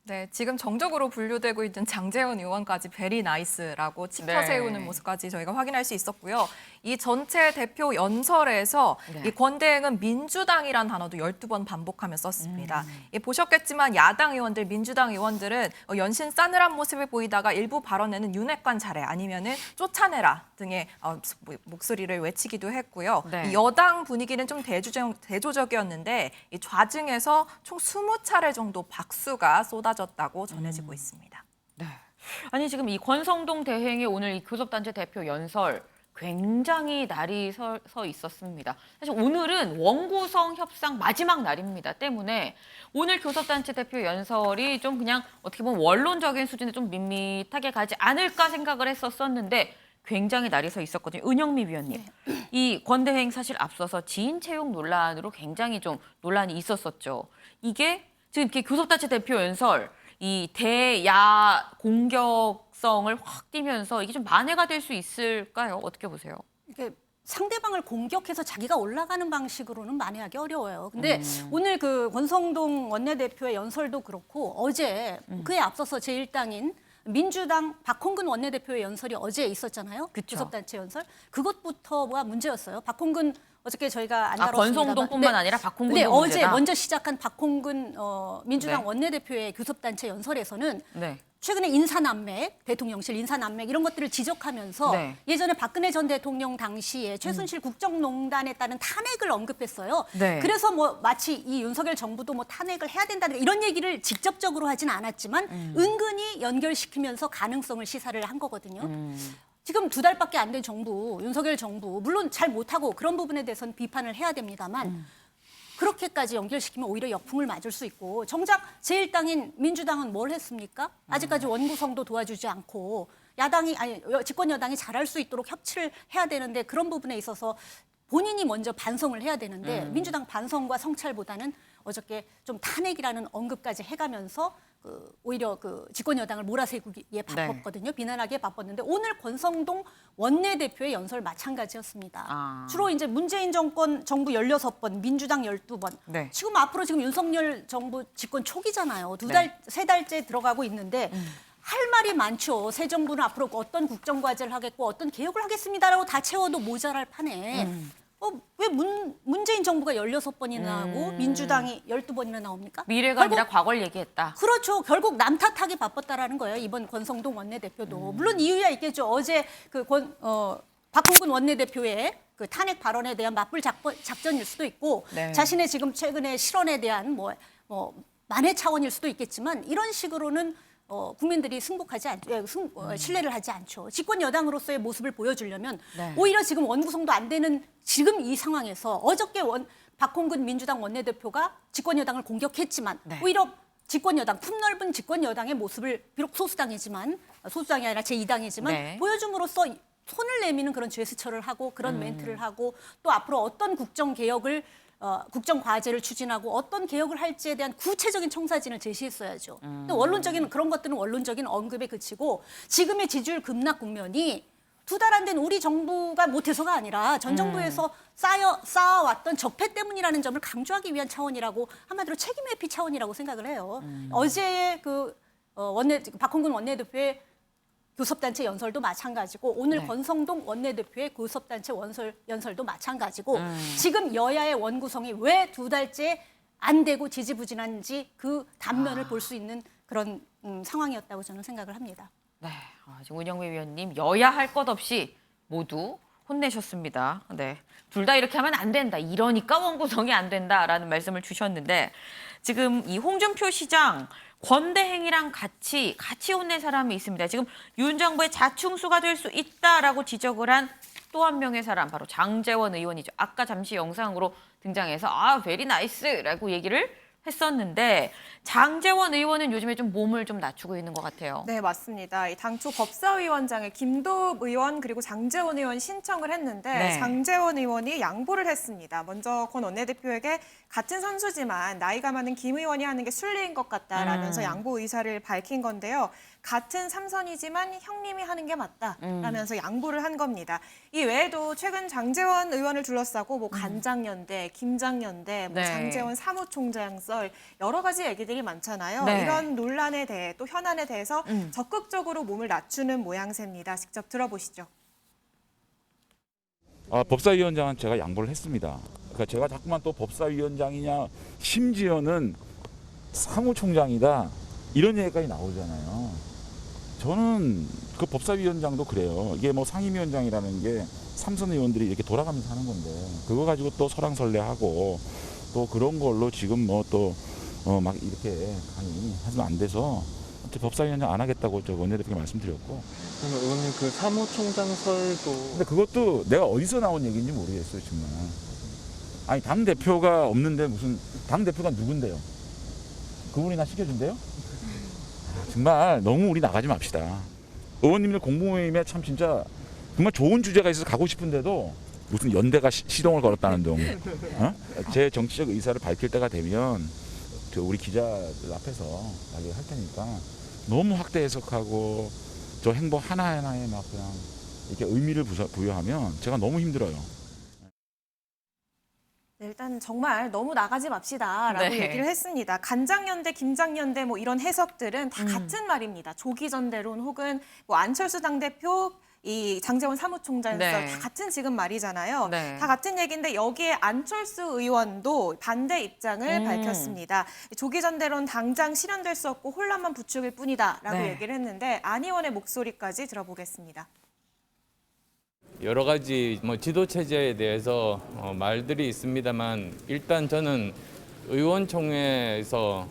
네, 지금 정적으로 분류되고 있는 장제원 의원까지 베리 나이스라고 짚어 세우는 모습까지 저희가 확인할 수 있었고요. 이 전체 대표 연설에서 이 권 대행은 민주당이란 단어도 12번 반복하며 썼습니다. 보셨겠지만 야당 의원들, 민주당 의원들은 연신 싸늘한 모습을 보이다가 일부 발언에는 윤핵관 차례 아니면은 쫓아내라 등의 목소리를 외치기도 했고요. 이 여당 분위기는 좀 대조적이었는데 이 좌증에서 총 20차례 정도 박수가 쏟아졌다고 전해지고 있습니다. 네. 아니 지금 이 권성동 대행의 오늘 이 교섭단체 대표 연설 굉장히 날이 서 있었습니다. 사실 오늘은 원구성 협상 마지막 날입니다. 때문에 오늘 교섭단체 대표 연설이 좀 그냥 어떻게 보면 원론적인 수준에 좀 밋밋하게 가지 않을까 생각을 했었는데 굉장히 날이 서 있었거든요. 은영미 위원님. 이 권 대행 사실 앞서서 지인 채용 논란으로 굉장히 좀 논란이 있었었죠. 이게 지금 이렇게 교섭단체 대표 연설 이 대야 공격성을 확 띄면서 이게 좀 만회가 될 수 있을까요? 어떻게 보세요? 이게 상대방을 공격해서 자기가 올라가는 방식으로는 만회하기 어려워요. 근데 오늘 그 권성동 원내대표의 연설도 그렇고 어제 그에 앞서서 제1당인 민주당 박홍근 원내대표의 연설이 어제 있었잖아요. 교섭단체 연설. 그것부터가 문제였어요. 박홍근 어저께 저희가 안 다뤘습니다만. 권성동뿐만 아니라 박홍근도 문제다. 어제 먼저 시작한 박홍근 민주당 원내대표의 교섭단체 연설에서는 최근에 인사난맥, 대통령실 인사난맥 이런 것들을 지적하면서 예전에 박근혜 전 대통령 당시에 최순실 국정농단에 따른 탄핵을 언급했어요. 그래서 뭐 마치 이 윤석열 정부도 뭐 탄핵을 해야 된다는 이런 얘기를 직접적으로 하진 않았지만 은근히 연결시키면서 가능성을 시사를 한 거거든요. 지금 2달밖에 안 된 정부, 윤석열 정부, 물론 잘 못하고 그런 부분에 대해서는 비판을 해야 됩니다만 그렇게까지 연결시키면 오히려 역풍을 맞을 수 있고 정작 제1당인 민주당은 뭘 했습니까? 아직까지 원구성도 도와주지 않고 집권 여당이 잘할 수 있도록 협치를 해야 되는데 그런 부분에 있어서 본인이 먼저 반성을 해야 되는데 민주당 반성과 성찰보다는 어저께 좀 탄핵이라는 언급까지 해가면서 오히려 집권 여당을 몰아세우기에 바빴거든요. 비난하기에 바빴는데 오늘 권성동 원내대표의 연설 마찬가지였습니다. 주로 이제 문재인 정권 정부 16번, 민주당 12번. 네. 지금 앞으로 지금 윤석열 정부 집권 초기잖아요. 세 달째 들어가고 있는데 할 말이 많죠. 새 정부는 앞으로 어떤 국정과제를 하겠고 어떤 개혁을 하겠습니다라고 다 채워도 모자랄 판에 왜 문재인 정부가 16번이나 하고 민주당이 12번이나 나옵니까? 미래가 아니라 과거를 얘기했다. 그렇죠. 결국 남 탓하기 바빴다라는 거예요. 이번 권성동 원내대표도. 물론 이유야 있겠죠. 어제 박홍근 원내대표의 그 탄핵 발언에 대한 맞불 작전일 수도 있고 자신의 지금 최근의 실언에 대한 만회 차원일 수도 있겠지만 이런 식으로는 국민들이 신뢰를 하지 않죠. 집권 여당으로서의 모습을 보여주려면 오히려 지금 원구성도 안 되는 지금 이 상황에서 어저께 박홍근 민주당 원내대표가 집권 여당을 공격했지만 오히려 집권 여당, 품넓은 집권 여당의 모습을 비록 소수당이 아니라 제2당이지만 보여줌으로써 손을 내미는 그런 제스처를 하고 그런 멘트를 하고 또 앞으로 어떤 국정개혁을 국정 과제를 추진하고 어떤 개혁을 할지에 대한 구체적인 청사진을 제시했어야죠. 근데 원론적인 그런 것들은 원론적인 언급에 그치고 지금의 지지율 급락 국면이 2달 안 된 우리 정부가 못해서가 아니라 전 정부에서 쌓아왔던 적폐 때문이라는 점을 강조하기 위한 차원이라고 한마디로 책임 회피 차원이라고 생각을 해요. 어제의 박홍근 원내대표의 교섭단체 연설도 마찬가지고 오늘 권성동 원내대표의 교섭단체 연설도 마찬가지고 지금 여야의 원구성이 왜 2달째 안 되고 지지부진한지 그 단면을 볼 수 있는 그런 상황이었다고 저는 생각을 합니다. 네, 지금 운영위 위원님 여야 할 것 없이 모두 혼내셨습니다. 네, 둘 다 이렇게 하면 안 된다. 이러니까 원구성이 안 된다라는 말씀을 주셨는데 지금 이 홍준표 시장 권대행이랑 같이 혼낸 사람이 있습니다. 지금 윤 정부의 자충수가 될 수 있다라고 지적을 한 또 한 명의 사람 바로 장제원 의원이죠. 아까 잠시 영상으로 등장해서 베리 나이스라고 얘기를 했었는데 장제원 의원은 요즘에 좀 몸을 좀 낮추고 있는 것 같아요. 네, 맞습니다. 당초 법사위원장에 김도읍 의원 그리고 장제원 의원 신청을 했는데 장제원 의원이 양보를 했습니다. 먼저 권 원내대표에게 같은 선수지만 나이가 많은 김 의원이 하는 게 순리인 것 같다라면서 양보 의사를 밝힌 건데요. 같은 삼선이지만 형님이 하는 게 맞다라면서 양보를 한 겁니다. 이 외에도 최근 장제원 의원을 둘러싸고 간장연대, 김장연대, 장제원 사무총장 썰 여러 가지 얘기들이 많잖아요. 이런 논란에 대해 또 현안에 대해서 적극적으로 몸을 낮추는 모양새입니다. 직접 들어보시죠. 법사위원장은 제가 양보를 했습니다. 그러니까 제가 자꾸만 또 법사위원장이냐 심지어는 사무총장이다 이런 얘기까지 나오잖아요. 저는 그 법사위원장도 그래요. 이게 상임위원장이라는 게 삼선 의원들이 이렇게 돌아가면서 하는 건데 그거 가지고 또 설왕설래하고 또 그런 걸로 지금 막 이렇게 강의하면 안 돼서 법사위원장 안 하겠다고 저 원내대표가 말씀드렸고. 그러면 의원님 그 사무총장 설도. 근데 그것도 내가 어디서 나온 얘기인지 모르겠어요 정말. 아니 당 대표가 없는데 무슨 당 대표가 누군데요? 그분이나 시켜준대요? 정말 너무 우리 나가지 맙시다. 의원님들 공부모임에 참 진짜 정말 좋은 주제가 있어서 가고 싶은데도 무슨 연대가 시동을 걸었다는 둥. 제 정치적 의사를 밝힐 때가 되면 우리 기자들 앞에서 할 테니까 너무 확대 해석하고 저 행보 하나하나에 막 그냥 이렇게 의미를 부여하면 제가 너무 힘들어요. 네, 일단 정말 너무 나가지 맙시다라고 얘기를 했습니다. 간장연대, 김장연대 이런 해석들은 다 같은 말입니다. 조기전대론 혹은 안철수 당대표, 이 장제원 사무총장 다 같은 지금 말이잖아요. 다 같은 얘기인데 여기에 안철수 의원도 반대 입장을 밝혔습니다. 조기전대론 당장 실현될 수 없고 혼란만 부추길 뿐이다라고 얘기를 했는데 안 의원의 목소리까지 들어보겠습니다. 여러 가지 지도 체제에 대해서 말들이 있습니다만 일단 저는 의원총회에서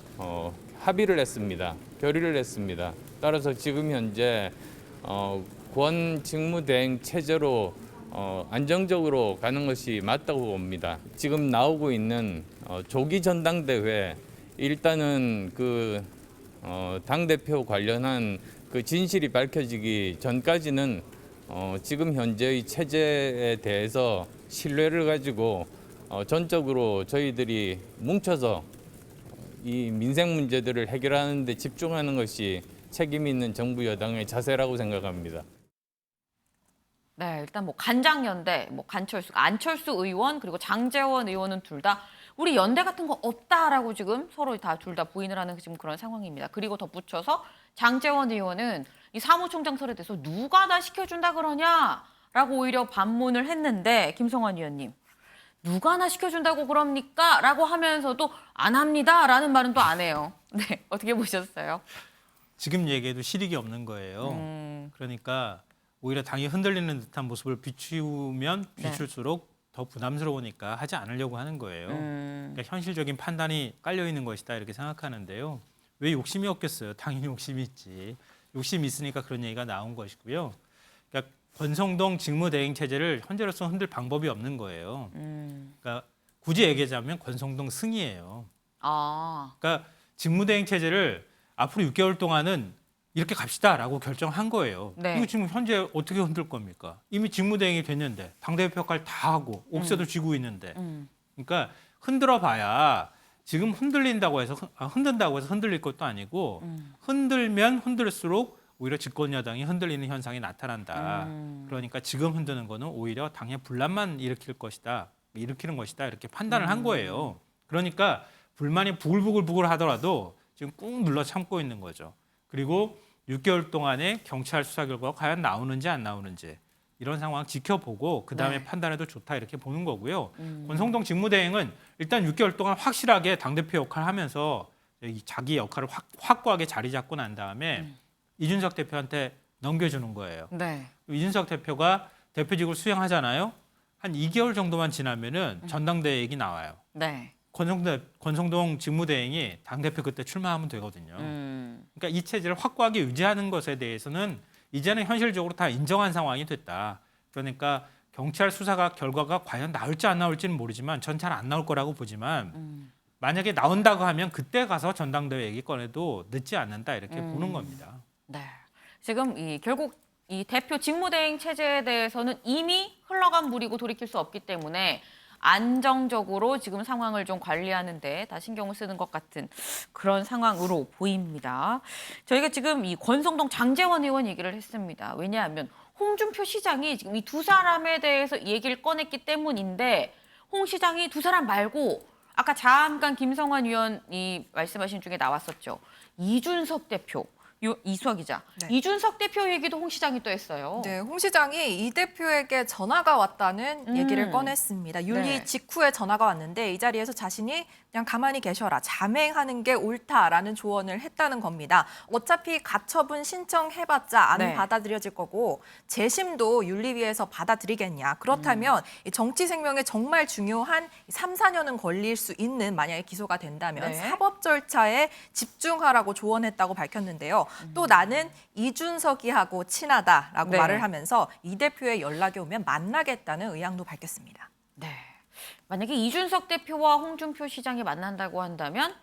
합의를 했습니다. 결의를 했습니다. 따라서 지금 현재 권 직무대행 체제로 안정적으로 가는 것이 맞다고 봅니다. 지금 나오고 있는 조기 전당대회 일단은 당대표 관련한 진실이 밝혀지기 전까지는 지금 현재의 체제에 대해서 신뢰를 가지고 전적으로 저희들이 뭉쳐서 이 민생 문제들을 해결하는 데 집중하는 것이 책임 있는 정부 여당의 자세라고 생각합니다. 네, 일단 뭐 간장연대, 뭐 안철수 의원 그리고 장제원 의원은 둘 다 우리 연대 같은 거 없다라고 지금 서로 둘 다 부인을 하는 지금 그런 상황입니다. 그리고 덧붙여서 장제원 의원은 이 사무총장설에 대해서 누가 다 시켜준다 그러냐라고 오히려 반문을 했는데 김성환 의원님 누가 하나 시켜준다고 그럽니까? 라고 하면서도 안 합니다라는 말은 또 안 해요. 네, 어떻게 보셨어요? 지금 얘기해도 실익이 없는 거예요. 그러니까 오히려 당이 흔들리는 듯한 모습을 비추면 비출수록 더 부담스러우니까 하지 않으려고 하는 거예요. 그러니까 현실적인 판단이 깔려 있는 것이다 이렇게 생각하는데요. 왜 욕심이 없겠어요? 당연히 욕심이 있지. 욕심이 있으니까 그런 얘기가 나온 것이고요. 그러니까 권성동 직무대행 체제를 현재로서 흔들 방법이 없는 거예요. 그러니까 굳이 얘기하자면 권성동 승이에요. 그러니까 직무대행 체제를 앞으로 6개월 동안은 이렇게 갑시다라고 결정한 거예요. 네. 이거 지금 현재 어떻게 흔들 겁니까? 이미 직무대행이 됐는데 당대표 역할 다 하고 옥새도 쥐고 있는데 그러니까 흔들어 봐야 지금 흔들린다고 해서 흔든다고 해서 흔들릴 것도 아니고 흔들면 흔들수록 오히려 집권 여당이 흔들리는 현상이 나타난다. 그러니까 지금 흔드는 거는 오히려 당의 분란만 일으키는 것이다 이렇게 판단을 한 거예요. 그러니까 불만이 부글부글 하더라도 지금 꾹 눌러 참고 있는 거죠. 그리고 6개월 동안의 경찰 수사 결과가 과연 나오는지 안 나오는지 이런 상황 지켜보고 그다음에 판단해도 좋다 이렇게 보는 거고요. 권성동 직무대행은 일단 6개월 동안 확실하게 당대표 역할을 하면서 자기 역할을 확고하게 자리 잡고 난 다음에 이준석 대표한테 넘겨주는 거예요. 네. 이준석 대표가 대표직을 수행하잖아요. 한 2개월 정도만 지나면은 전당대회 얘기 나와요. 네. 권성동 직무대행이 당대표 그때 출마하면 되거든요. 그러니까 이 체제를 확고하게 유지하는 것에 대해서는 이제는 현실적으로 다 인정한 상황이 됐다. 그러니까 경찰 수사가 결과가 과연 나올지 안 나올지는 모르지만 전 잘 안 나올 거라고 보지만 만약에 나온다고 하면 그때 가서 전당대회 얘기 꺼내도 늦지 않는다 이렇게 보는 겁니다. 네. 지금 결국 이 대표 직무대행 체제에 대해서는 이미 흘러간 물이고 돌이킬 수 없기 때문에 안정적으로 지금 상황을 좀 관리하는데 다 신경을 쓰는 것 같은 그런 상황으로 보입니다. 저희가 지금 이 권성동 장제원 의원 얘기를 했습니다. 왜냐하면 홍준표 시장이 지금 이 두 사람에 대해서 얘기를 꺼냈기 때문인데 홍 시장이 두 사람 말고 아까 잠깐 김성환 의원이 말씀하신 중에 나왔었죠. 이준석 대표. 이수아 기자. 네. 이준석 대표 얘기도 홍 시장이 또 했어요. 네, 홍 시장이 이 대표에게 전화가 왔다는 얘기를 꺼냈습니다. 윤리 직후에 전화가 왔는데 이 자리에서 자신이 그냥 가만히 계셔라, 잠행하는 게 옳다라는 조언을 했다는 겁니다. 어차피 가처분 신청해봤자 안 받아들여질 거고 재심도 윤리위에서 받아들이겠냐. 그렇다면 이 정치 생명에 정말 중요한 3, 4년은 걸릴 수 있는 만약에 기소가 된다면 사법 절차에 집중하라고 조언했다고 밝혔는데요. 또 나는 이준석이하고 친하다라고 말을 하면서 이 대표의 연락이 오면 만나겠다는 의향도 밝혔습니다. 네. 만약에 이준석 대표와 홍준표 시장이 만난다고 한다면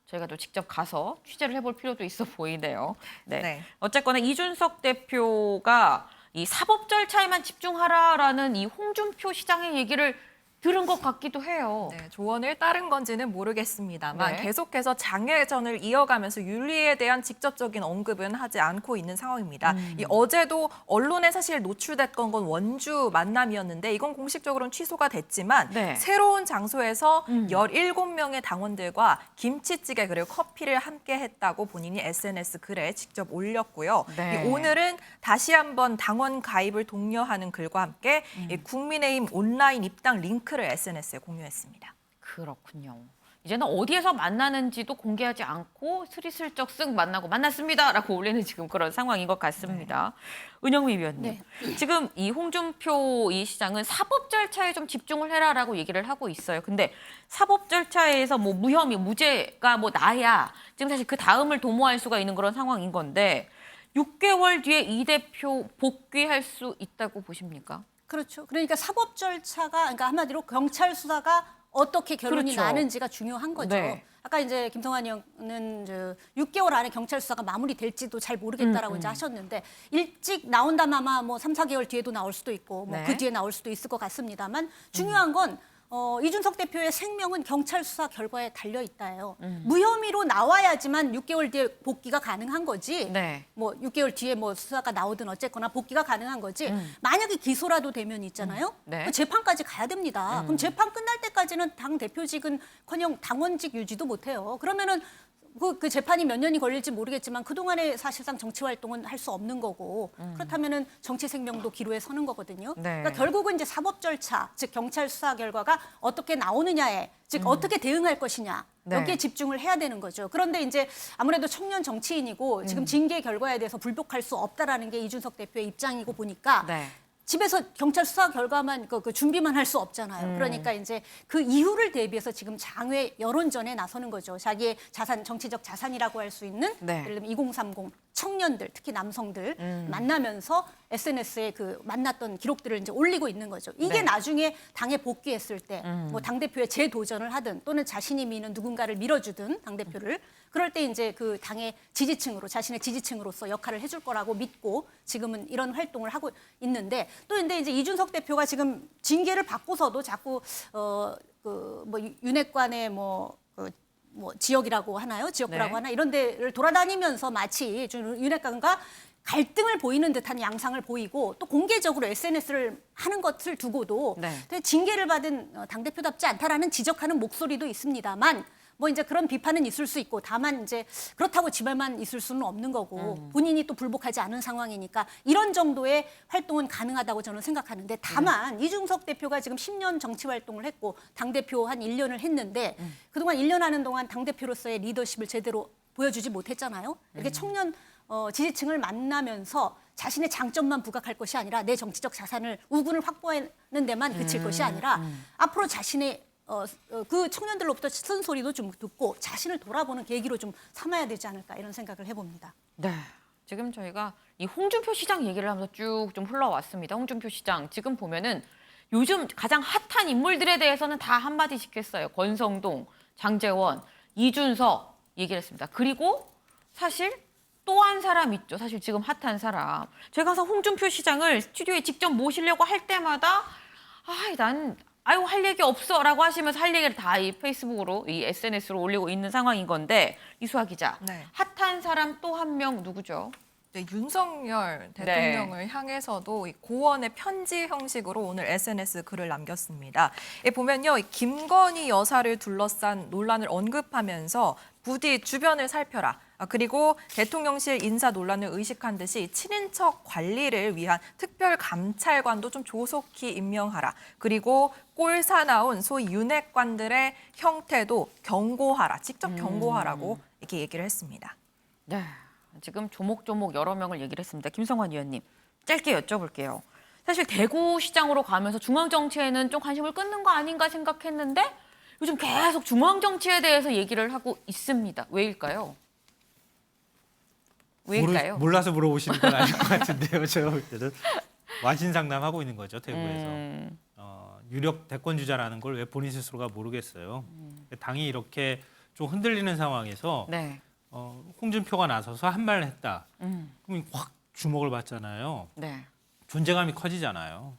저희가 또 직접 가서 취재를 해볼 필요도 있어 보이네요. 네. 어쨌거나 이준석 대표가 이 사법 절차에만 집중하라라는 이 홍준표 시장의 얘기를 들은 것 같기도 해요. 네, 조언을 따른 건지는 모르겠습니다만 계속해서 장외전을 이어가면서 윤리에 대한 직접적인 언급은 하지 않고 있는 상황입니다. 이 어제도 언론에 사실 노출됐던 건 원주 만남이었는데 이건 공식적으로는 취소가 됐지만 새로운 장소에서 17명의 당원들과 김치찌개 그리고 커피를 함께 했다고 본인이 SNS 글에 직접 올렸고요. 오늘은 다시 한번 당원 가입을 독려하는 글과 함께 이 국민의힘 온라인 입당 링크를 SNS에 공유했습니다. 그렇군요. 이제는 어디에서 만나는지도 공개하지 않고 스리슬쩍 쓱 만나고 만났습니다라고 올리는 지금 그런 상황인 것 같습니다. 은영미 위원님, 지금 이 홍준표 이 시장은 사법 절차에 좀 집중을 해라라고 얘기를 하고 있어요. 근데 사법 절차에서 뭐 무혐의, 무죄가 뭐 나야 지금 사실 그 다음을 도모할 수가 있는 그런 상황인 건데 6개월 뒤에 이 대표 복귀할 수 있다고 보십니까? 그렇죠. 그러니까 사법 절차가, 그러니까 한마디로 경찰 수사가 어떻게 결론이 그렇죠. 나는지가 중요한 거죠. 네. 아까 이제 김성환 의원은 6개월 안에 경찰 수사가 마무리될지도 잘 모르겠다라고 이제 하셨는데 일찍 나온다면 아마 뭐 3, 4개월 뒤에도 나올 수도 있고 뭐 네. 그 뒤에 나올 수도 있을 것 같습니다만 중요한 건 이준석 대표의 생명은 경찰 수사 결과에 달려 있다예요. 무혐의로 나와야지만 6개월 뒤에 복귀가 가능한 거지. 네. 뭐 6개월 뒤에 뭐 수사가 나오든 어쨌거나 복귀가 가능한 거지. 만약에 기소라도 되면 있잖아요. 네. 그 재판까지 가야 됩니다. 그럼 재판 끝날 때까지는 당 대표직은커녕 당원직 유지도 못해요. 그러면은 그 재판이 몇 년이 걸릴지 모르겠지만 그동안에 사실상 정치 활동은 할 수 없는 거고 그렇다면은 정치 생명도 기로에 서는 거거든요. 네. 그러니까 결국은 이제 사법 절차, 즉 경찰 수사 결과가 어떻게 나오느냐에, 즉 어떻게 대응할 것이냐 네. 여기에 집중을 해야 되는 거죠. 그런데 이제 아무래도 청년 정치인이고 지금 징계 결과에 대해서 불복할 수 없다라는 게 이준석 대표의 입장이고 보니까 네. 집에서 경찰 수사 결과만 그 준비만 할 수 없잖아요. 그러니까 이제 그 이유를 대비해서 지금 장외 여론전에 나서는 거죠. 자기의 자산, 정치적 자산이라고 할 수 있는 네. 예를 들면 2030 청년들, 특히 남성들 만나면서 SNS에 그 만났던 기록들을 이제 올리고 있는 거죠. 이게 네. 나중에 당에 복귀했을 때 뭐 당대표에 재도전을 하든 또는 자신이 미는 누군가를 밀어주든 당대표를 그럴 때 이제 그 당의 지지층으로 자신의 지지층으로서 역할을 해줄 거라고 믿고 지금은 이런 활동을 하고 있는데 또 근데 이제 이준석 대표가 지금 징계를 받고서도 자꾸 뭐 윤핵관의 뭐 지역이라고 하나요? 지역구라고 네. 하나? 이런 데를 돌아다니면서 마치 윤핵관과 갈등을 보이는 듯한 양상을 보이고 또 공개적으로 SNS를 하는 것을 두고도 네. 되게 징계를 받은 당대표답지 않다라는 지적하는 목소리도 있습니다만 뭐 이제 그런 비판은 있을 수 있고 다만 이제 그렇다고 지발만 있을 수는 없는 거고 본인이 또 불복하지 않은 상황이니까 이런 정도의 활동은 가능하다고 저는 생각하는데 다만 이준석 대표가 지금 10년 정치 활동을 했고 당대표 한 1년을 했는데 그동안 1년 하는 동안 당대표로서의 리더십을 제대로 보여주지 못했잖아요. 이렇게 청년 지지층을 만나면서 자신의 장점만 부각할 것이 아니라 내 정치적 자산을 우군을 확보하는 데만 그칠 것이 아니라 앞으로 자신의 그 청년들로부터 쓴소리도 좀 듣고 자신을 돌아보는 계기로 좀 삼아야 되지 않을까 이런 생각을 해봅니다. 네. 지금 저희가 이 홍준표 시장 얘기를 하면서 쭉 좀 흘러왔습니다. 홍준표 시장 지금 보면은 요즘 가장 핫한 인물들에 대해서는 다 한마디씩 했어요. 권성동, 장제원, 이준석 얘기를 했습니다. 그리고 사실 또 한 사람 있죠. 사실 지금 핫한 사람. 제가 항상 홍준표 시장을 스튜디오에 직접 모시려고 할 때마다 할 얘기 없어라고 하시면서 할 얘기를 다 이 페이스북으로, 이 SNS로 올리고 있는 상황인 건데 이수아 기자, 네. 핫한 사람 또 한 명 누구죠? 네, 윤석열 대통령을 향해서도 이 고언의 편지 형식으로 오늘 SNS 글을 남겼습니다. 보면요, 이 김건희 여사를 둘러싼 논란을 언급하면서 부디 주변을 살펴라. 그리고 대통령실 인사 논란을 의식한 듯이 친인척 관리를 위한 특별 감찰관도 좀 조속히 임명하라. 그리고 꼴 사나운 소위 윤핵관들의 형태도 경고하라. 직접 경고하라고 이렇게 얘기를 했습니다. 네, 지금 조목조목 여러 명을 얘기를 했습니다. 김성환 의원님, 짧게 여쭤볼게요. 사실 대구시장으로 가면서 중앙정치에는 좀 관심을 끊는 거 아닌가 생각했는데 요즘 계속 중앙정치에 대해서 얘기를 하고 있습니다. 왜일까요? 왜일까요? 몰라서 물어보시는 건 아닐 것 같은데요. 제가 볼 때는 완신상담하고 있는 거죠, 대구에서. 유력 대권 주자라는 걸 왜 본인 스스로가 모르겠어요. 당이 이렇게 좀 흔들리는 상황에서 네. 홍준표가 나서서 한 말을 했다. 그럼 확 주목을 받잖아요. 네. 존재감이 커지잖아요.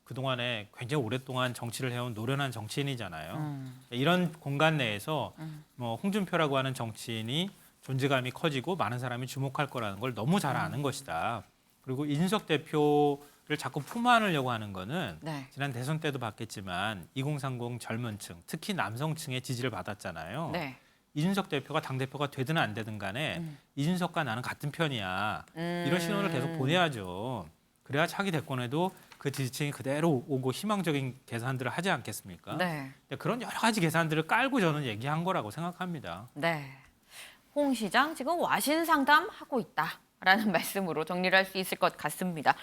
그동안에 굉장히 오랫동안 정치를 해온 노련한 정치인이잖아요. 이런 공간 내에서 뭐 홍준표라고 하는 정치인이 존재감이 커지고 많은 사람이 주목할 거라는 걸 너무 잘 아는 것이다. 그리고 이준석 대표를 자꾸 품안으려고 하는 거는 네. 지난 대선 때도 봤겠지만 2030 젊은 층, 특히 남성층의 지지를 받았잖아요. 네. 이준석 대표가 당대표가 되든 안 되든 간에 이준석과 나는 같은 편이야. 이런 신호를 계속 보내야죠. 그래야 차기 대권에도 그 지지층이 그대로 오고 희망적인 계산들을 하지 않겠습니까? 네. 그런 여러 가지 계산들을 깔고 저는 얘기한 거라고 생각합니다. 네. 홍 시장 지금 와신 상담하고 있다라는 말씀으로 정리를 할 수 있을 것 같습니다.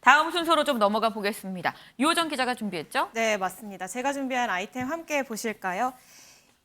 다음 순서로 좀 넘어가 보겠습니다. 유호정 기자가 준비했죠? 네, 맞습니다. 제가 준비한 아이템 함께 보실까요?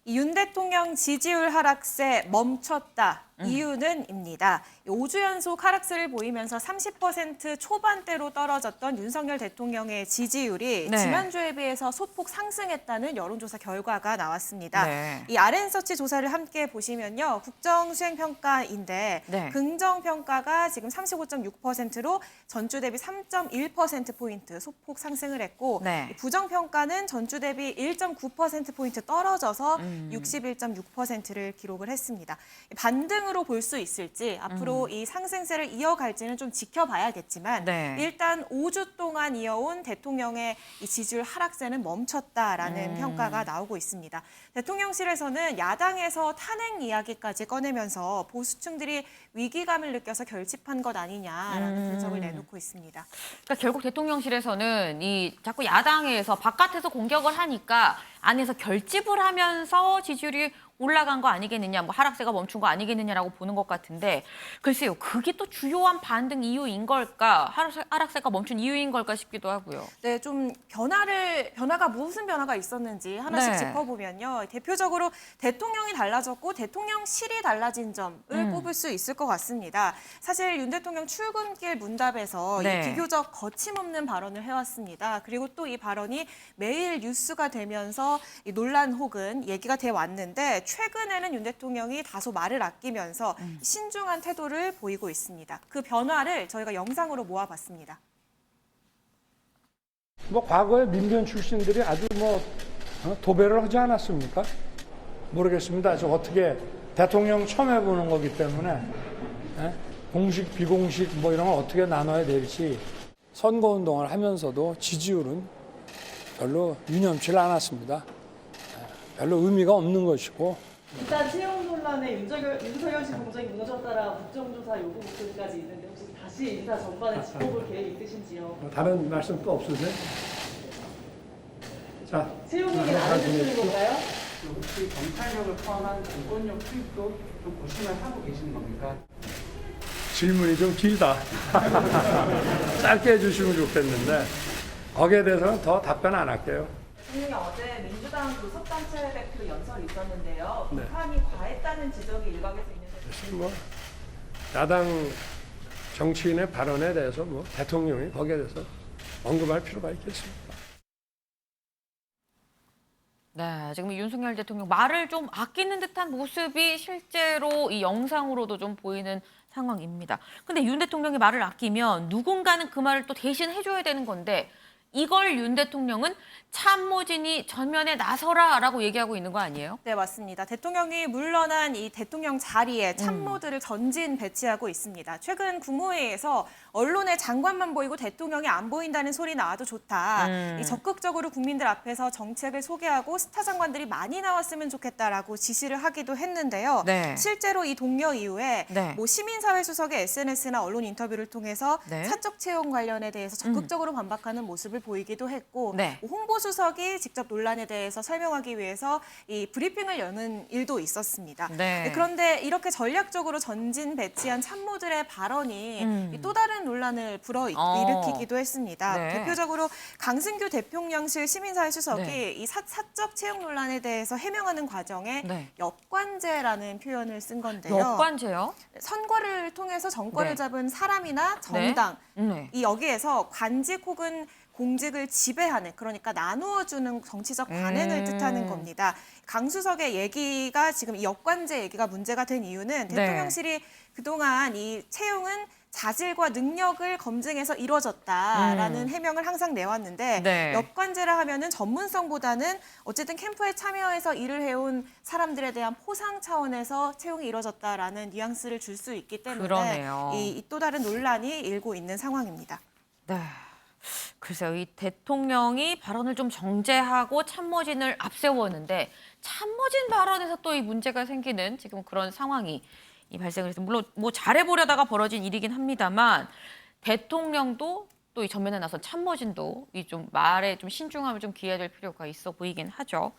윤 대통령 지지율 하락세 멈췄다. 이유는입니다. 5주 연속 하락세를 보이면서 30% 초반대로 떨어졌던 윤석열 대통령의 지지율이 네. 지난주에 비해서 소폭 상승했다는 여론조사 결과가 나왔습니다. 네. 이 RN서치 조사를 함께 보시면요. 국정수행평가인데 네. 긍정평가가 지금 35.6%로 전주 대비 3.1%포인트 소폭 상승을 했고 네. 부정평가는 전주 대비 1.9%포인트 떨어져서 61.6%를 기록을 했습니다. 반등으로 볼 수 있을지 앞으로 이 상승세를 이어갈지는 좀 지켜봐야겠지만 네. 일단 5주 동안 이어온 대통령의 이 지지율 하락세는 멈췄다라는 평가가 나오고 있습니다. 대통령실에서는 야당에서 탄핵 이야기까지 꺼내면서 보수층들이 위기감을 느껴서 결집한 것 아니냐라는 분석을 내놓고 있습니다. 그러니까 결국 대통령실에서는 이 자꾸 야당에서 바깥에서 공격을 하니까 안에서 결집을 하면서 지지율이 올라간 거 아니겠느냐, 뭐 하락세가 멈춘 거 아니겠느냐라고 보는 것 같은데 글쎄요, 그게 또 주요한 반등 이유인 걸까, 하락세가 멈춘 이유인 걸까 싶기도 하고요. 네, 좀 변화가 무슨 변화가 있었는지 하나씩 네. 짚어보면요. 대표적으로 대통령이 달라졌고 대통령실이 달라진 점을 꼽을 수 있을 것 같습니다. 사실 윤 대통령 출근길 문답에서 네. 이 비교적 거침없는 발언을 해왔습니다. 그리고 또 이 발언이 매일 뉴스가 되면서 이 논란 혹은 얘기가 돼 왔는데 최근에는 윤 대통령이 다소 말을 아끼면서 신중한 태도를 보이고 있습니다. 그 변화를 저희가 영상으로 모아봤습니다. 과거에 민변 출신들이 아주 도배를 하지 않았습니까? 모르겠습니다. 저 어떻게 대통령 처음 해보는 거기 때문에 공식, 비공식 이런 걸 어떻게 나눠야 될지 선거운동을 하면서도 지지율은 별로 유념치 않았습니다. 별로 의미가 없는 것이고. 일단 채용 논란에 윤석열 씨 공정이 무너졌다라 국정조사 요구 목소리까지 있는데 혹시 다시 인사 전반에 짚어볼 계획 있으신지요? 다른 말씀 또 없으세요? 자, 채용 얘기는 안 해주시는 건가요? 혹시 검찰력을 포함한 공권력 투입도 좀 고심을 하고 계시는 겁니까? 질문이 좀 길다. 짧게 해주시면 좋겠는데 거기에 대해서는 더 답변 안 할게요. 대통령이 어제 민주당 교섭단체 대표 연설이 있었는데요. 네. 비판이 과했다는 지적이 일각에서 있는데 야당 정치인의 발언에 대해서 대통령이 거기에 대해서 언급할 필요가 있겠습니까? 네, 지금 윤석열 대통령 말을 좀 아끼는 듯한 모습이 실제로 이 영상으로도 좀 보이는 상황입니다. 근데 윤 대통령이 말을 아끼면 누군가는 그 말을 또 대신 해줘야 되는 건데 이걸 윤 대통령은 참모진이 전면에 나서라라고 얘기하고 있는 거 아니에요? 네, 맞습니다. 대통령이 물러난 이 대통령 자리에 참모들을 전진 배치하고 있습니다. 최근 국무회의에서 언론에 장관만 보이고 대통령이 안 보인다는 소리 나와도 좋다. 이 적극적으로 국민들 앞에서 정책을 소개하고 스타 장관들이 많이 나왔으면 좋겠다라고 지시를 하기도 했는데요. 네. 실제로 이 동료 이후에 네. 시민사회 수석의 SNS나 언론 인터뷰를 통해서 네. 사적 채용 관련에 대해서 적극적으로 반박하는 모습을 보이기도 했고 네. 홍보수석이 직접 논란에 대해서 설명하기 위해서 이 브리핑을 여는 일도 있었습니다. 네. 그런데 이렇게 전략적으로 전진 배치한 참모들의 발언이 또 다른 논란을 불어일으키기도 했습니다. 네. 대표적으로 강승규 대통령실 시민사회 수석이 네. 이 사적 채용 논란에 대해서 해명하는 과정에 네. 역관제라는 표현을 쓴 건데요. 역관제요? 선거를 통해서 정권을 네. 잡은 사람이나 정당 네. 이 여기에서 관직 혹은 공직을 지배하는, 그러니까 나누어주는 정치적 관행을 뜻하는 겁니다. 강수석의 얘기가 지금 이 역관제 얘기가 문제가 된 이유는 대통령실이 그동안 이 채용은 자질과 능력을 검증해서 이루어졌다라는 해명을 항상 내왔는데 네. 역관제라 하면은 전문성보다는 어쨌든 캠프에 참여해서 일을 해온 사람들에 대한 포상 차원에서 채용이 이루어졌다라는 뉘앙스를 줄 수 있기 때문에 그러네요. 이 또 다른 논란이 일고 있는 상황입니다. 네. 글쎄요, 이 대통령이 발언을 좀 정제하고 참모진을 앞세웠는데 참모진 발언에서 또 이 문제가 생기는 지금 그런 상황이 발생을 해서 물론 잘해보려다가 벌어진 일이긴 합니다만 대통령도 또 이 전면에 나선 참모진도 이 좀 말에 좀 신중함을 좀 기해야 될 필요가 있어 보이긴 하죠.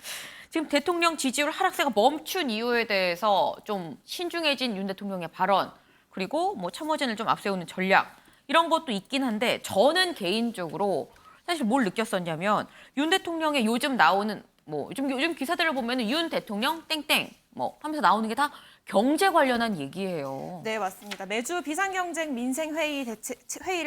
지금 대통령 지지율 하락세가 멈춘 이유에 대해서 좀 신중해진 윤 대통령의 발언 그리고 참모진을 좀 앞세우는 전략 이런 것도 있긴 한데 저는 개인적으로 사실 뭘 느꼈었냐면 윤 대통령의 요즘 나오는 요즘 기사들을 보면은 윤 대통령 땡땡 하면서 나오는 게 다 경제 관련한 얘기예요. 네, 맞습니다. 매주 비상경제 민생회의를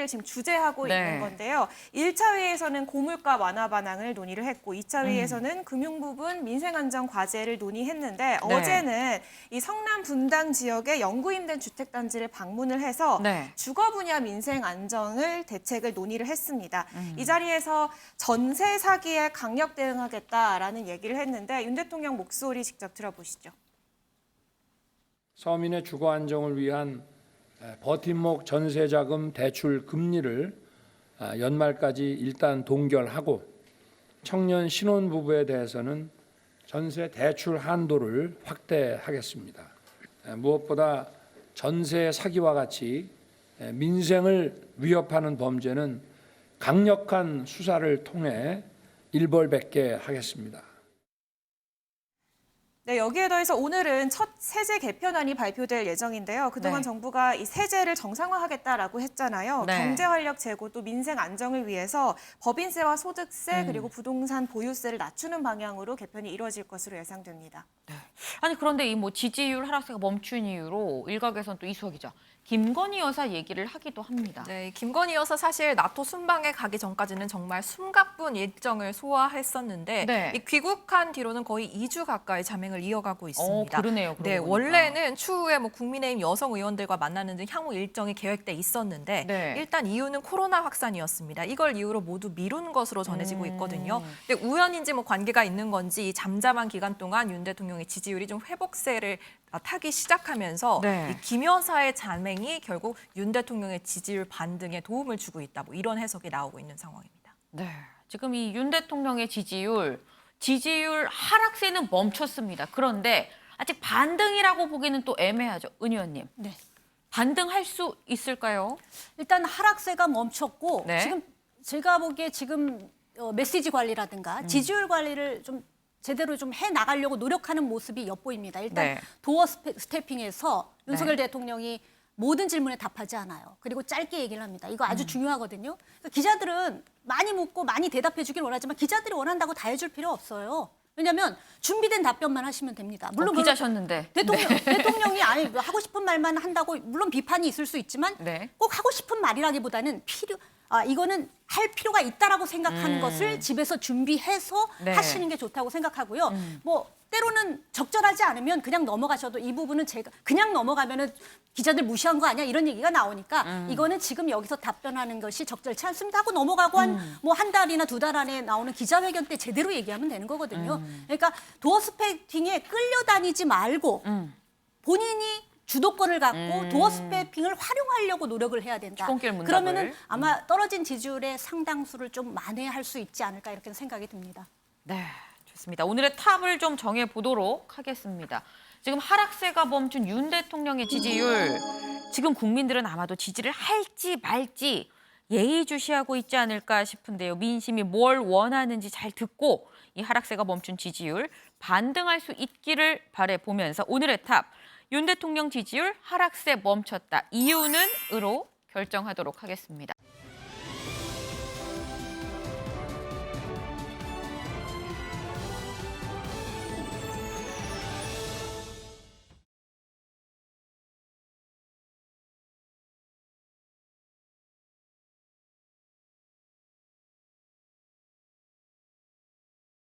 지금 주재하고 네. 있는 건데요. 1차 회의에서는 고물가 완화 반항을 논의를 했고 2차 회의에서는 금융 부분 민생안정 과제를 논의했는데 네. 어제는 이 성남 분당 지역의 영구임대 주택단지를 방문을 해서 네. 주거 분야 민생 안정을 대책을 논의를 했습니다. 이 자리에서 전세 사기에 강력 대응하겠다라는 얘기를 했는데 윤 대통령 목소리 직접 들어보시죠. 서민의 주거 안정을 위한 버팀목 전세자금 대출 금리를 연말까지 일단 동결하고 청년 신혼부부에 대해서는 전세 대출 한도를 확대하겠습니다. 무엇보다 전세 사기와 같이 민생을 위협하는 범죄는 강력한 수사를 통해 일벌백계 하겠습니다. 네, 여기에 더해서 오늘은 첫 세제 개편안이 발표될 예정인데요. 그동안 네. 정부가 이 세제를 정상화하겠다라고 했잖아요. 네. 경제 활력 제고 또 민생 안정을 위해서 법인세와 소득세 그리고 부동산 보유세를 낮추는 방향으로 개편이 이루어질 것으로 예상됩니다. 아니 그런데 이 뭐 지지율 하락세가 멈춘 이유로 일각에서는 또 이수아 기자, 김건희 여사 얘기를 하기도 합니다. 네, 김건희 여사 사실 나토 순방에 가기 전까지는 정말 숨가쁜 일정을 소화했었는데 네. 이 귀국한 뒤로는 거의 2주 가까이 잠행을 이어가고 있습니다. 그러네요. 그러고 네, 보니까. 원래는 추후에 뭐 국민의힘 여성 의원들과 만나는 등 향후 일정이 계획돼 있었는데 네. 일단 이유는 코로나 확산이었습니다. 이걸 이유로 모두 미룬 것으로 전해지고 있거든요. 근데 우연인지 뭐 관계가 있는 건지 이 잠잠한 기간 동안 윤 대통령의 지지율이 좀 회복세를 타기 시작하면서 네. 이 김 여사의 잠행이 결국 윤 대통령의 지지율 반등에 도움을 주고 있다. 뭐 이런 해석이 나오고 있는 상황입니다. 네, 지금 이 윤 대통령의 지지율 하락세는 멈췄습니다. 그런데 아직 반등이라고 보기는 또 애매하죠. 은 의원님. 네. 반등할 수 있을까요? 일단 하락세가 멈췄고 네. 지금 제가 보기에 지금 메시지 관리라든가 지지율 관리를 좀 제대로 좀 해 나가려고 노력하는 모습이 엿보입니다. 일단 네. 도어 스태핑에서 윤석열 네. 대통령이 모든 질문에 답하지 않아요. 그리고 짧게 얘기를 합니다. 이거 아주 중요하거든요. 그러니까 기자들은 많이 묻고 많이 대답해 주길 원하지만 기자들이 원한다고 다 해줄 필요 없어요. 왜냐하면 준비된 답변만 하시면 됩니다. 물론 기자셨는데. 대통령이 아니 하고 싶은 말만 한다고 물론 비판이 있을 수 있지만 네. 꼭 하고 싶은 말이라기보다는 이거는 할 필요가 있다라고 생각하는 것을 집에서 준비해서 네. 하시는 게 좋다고 생각하고요. 뭐 때로는 적절하지 않으면 그냥 넘어가셔도 이 부분은 제가 그냥 넘어가면은 기자들 무시한 거 아니야 이런 얘기가 나오니까 이거는 지금 여기서 답변하는 것이 적절치 않습니다 하고 넘어가고 한 달이나 2달 안에 나오는 기자회견 때 제대로 얘기하면 되는 거거든요. 그러니까 도어 스태핑에 끌려다니지 말고 본인이 주도권을 갖고 도어 스태핑을 활용하려고 노력을 해야 된다. 똥길 문답을. 그러면은 아마 떨어진 지지율의 상당수를 좀 만회할 수 있지 않을까 이렇게 생각이 듭니다. 네, 좋습니다. 오늘의 탑을 좀 정해보도록 하겠습니다. 지금 하락세가 멈춘 윤 대통령의 지지율, 지금 국민들은 아마도 지지를 할지 말지 예의주시하고 있지 않을까 싶은데요. 민심이 뭘 원하는지 잘 듣고 이 하락세가 멈춘 지지율 반등할 수 있기를 바라보면서 오늘의 탑, 윤 대통령 지지율 하락세 멈췄다. 이유는?으로 결정하도록 하겠습니다.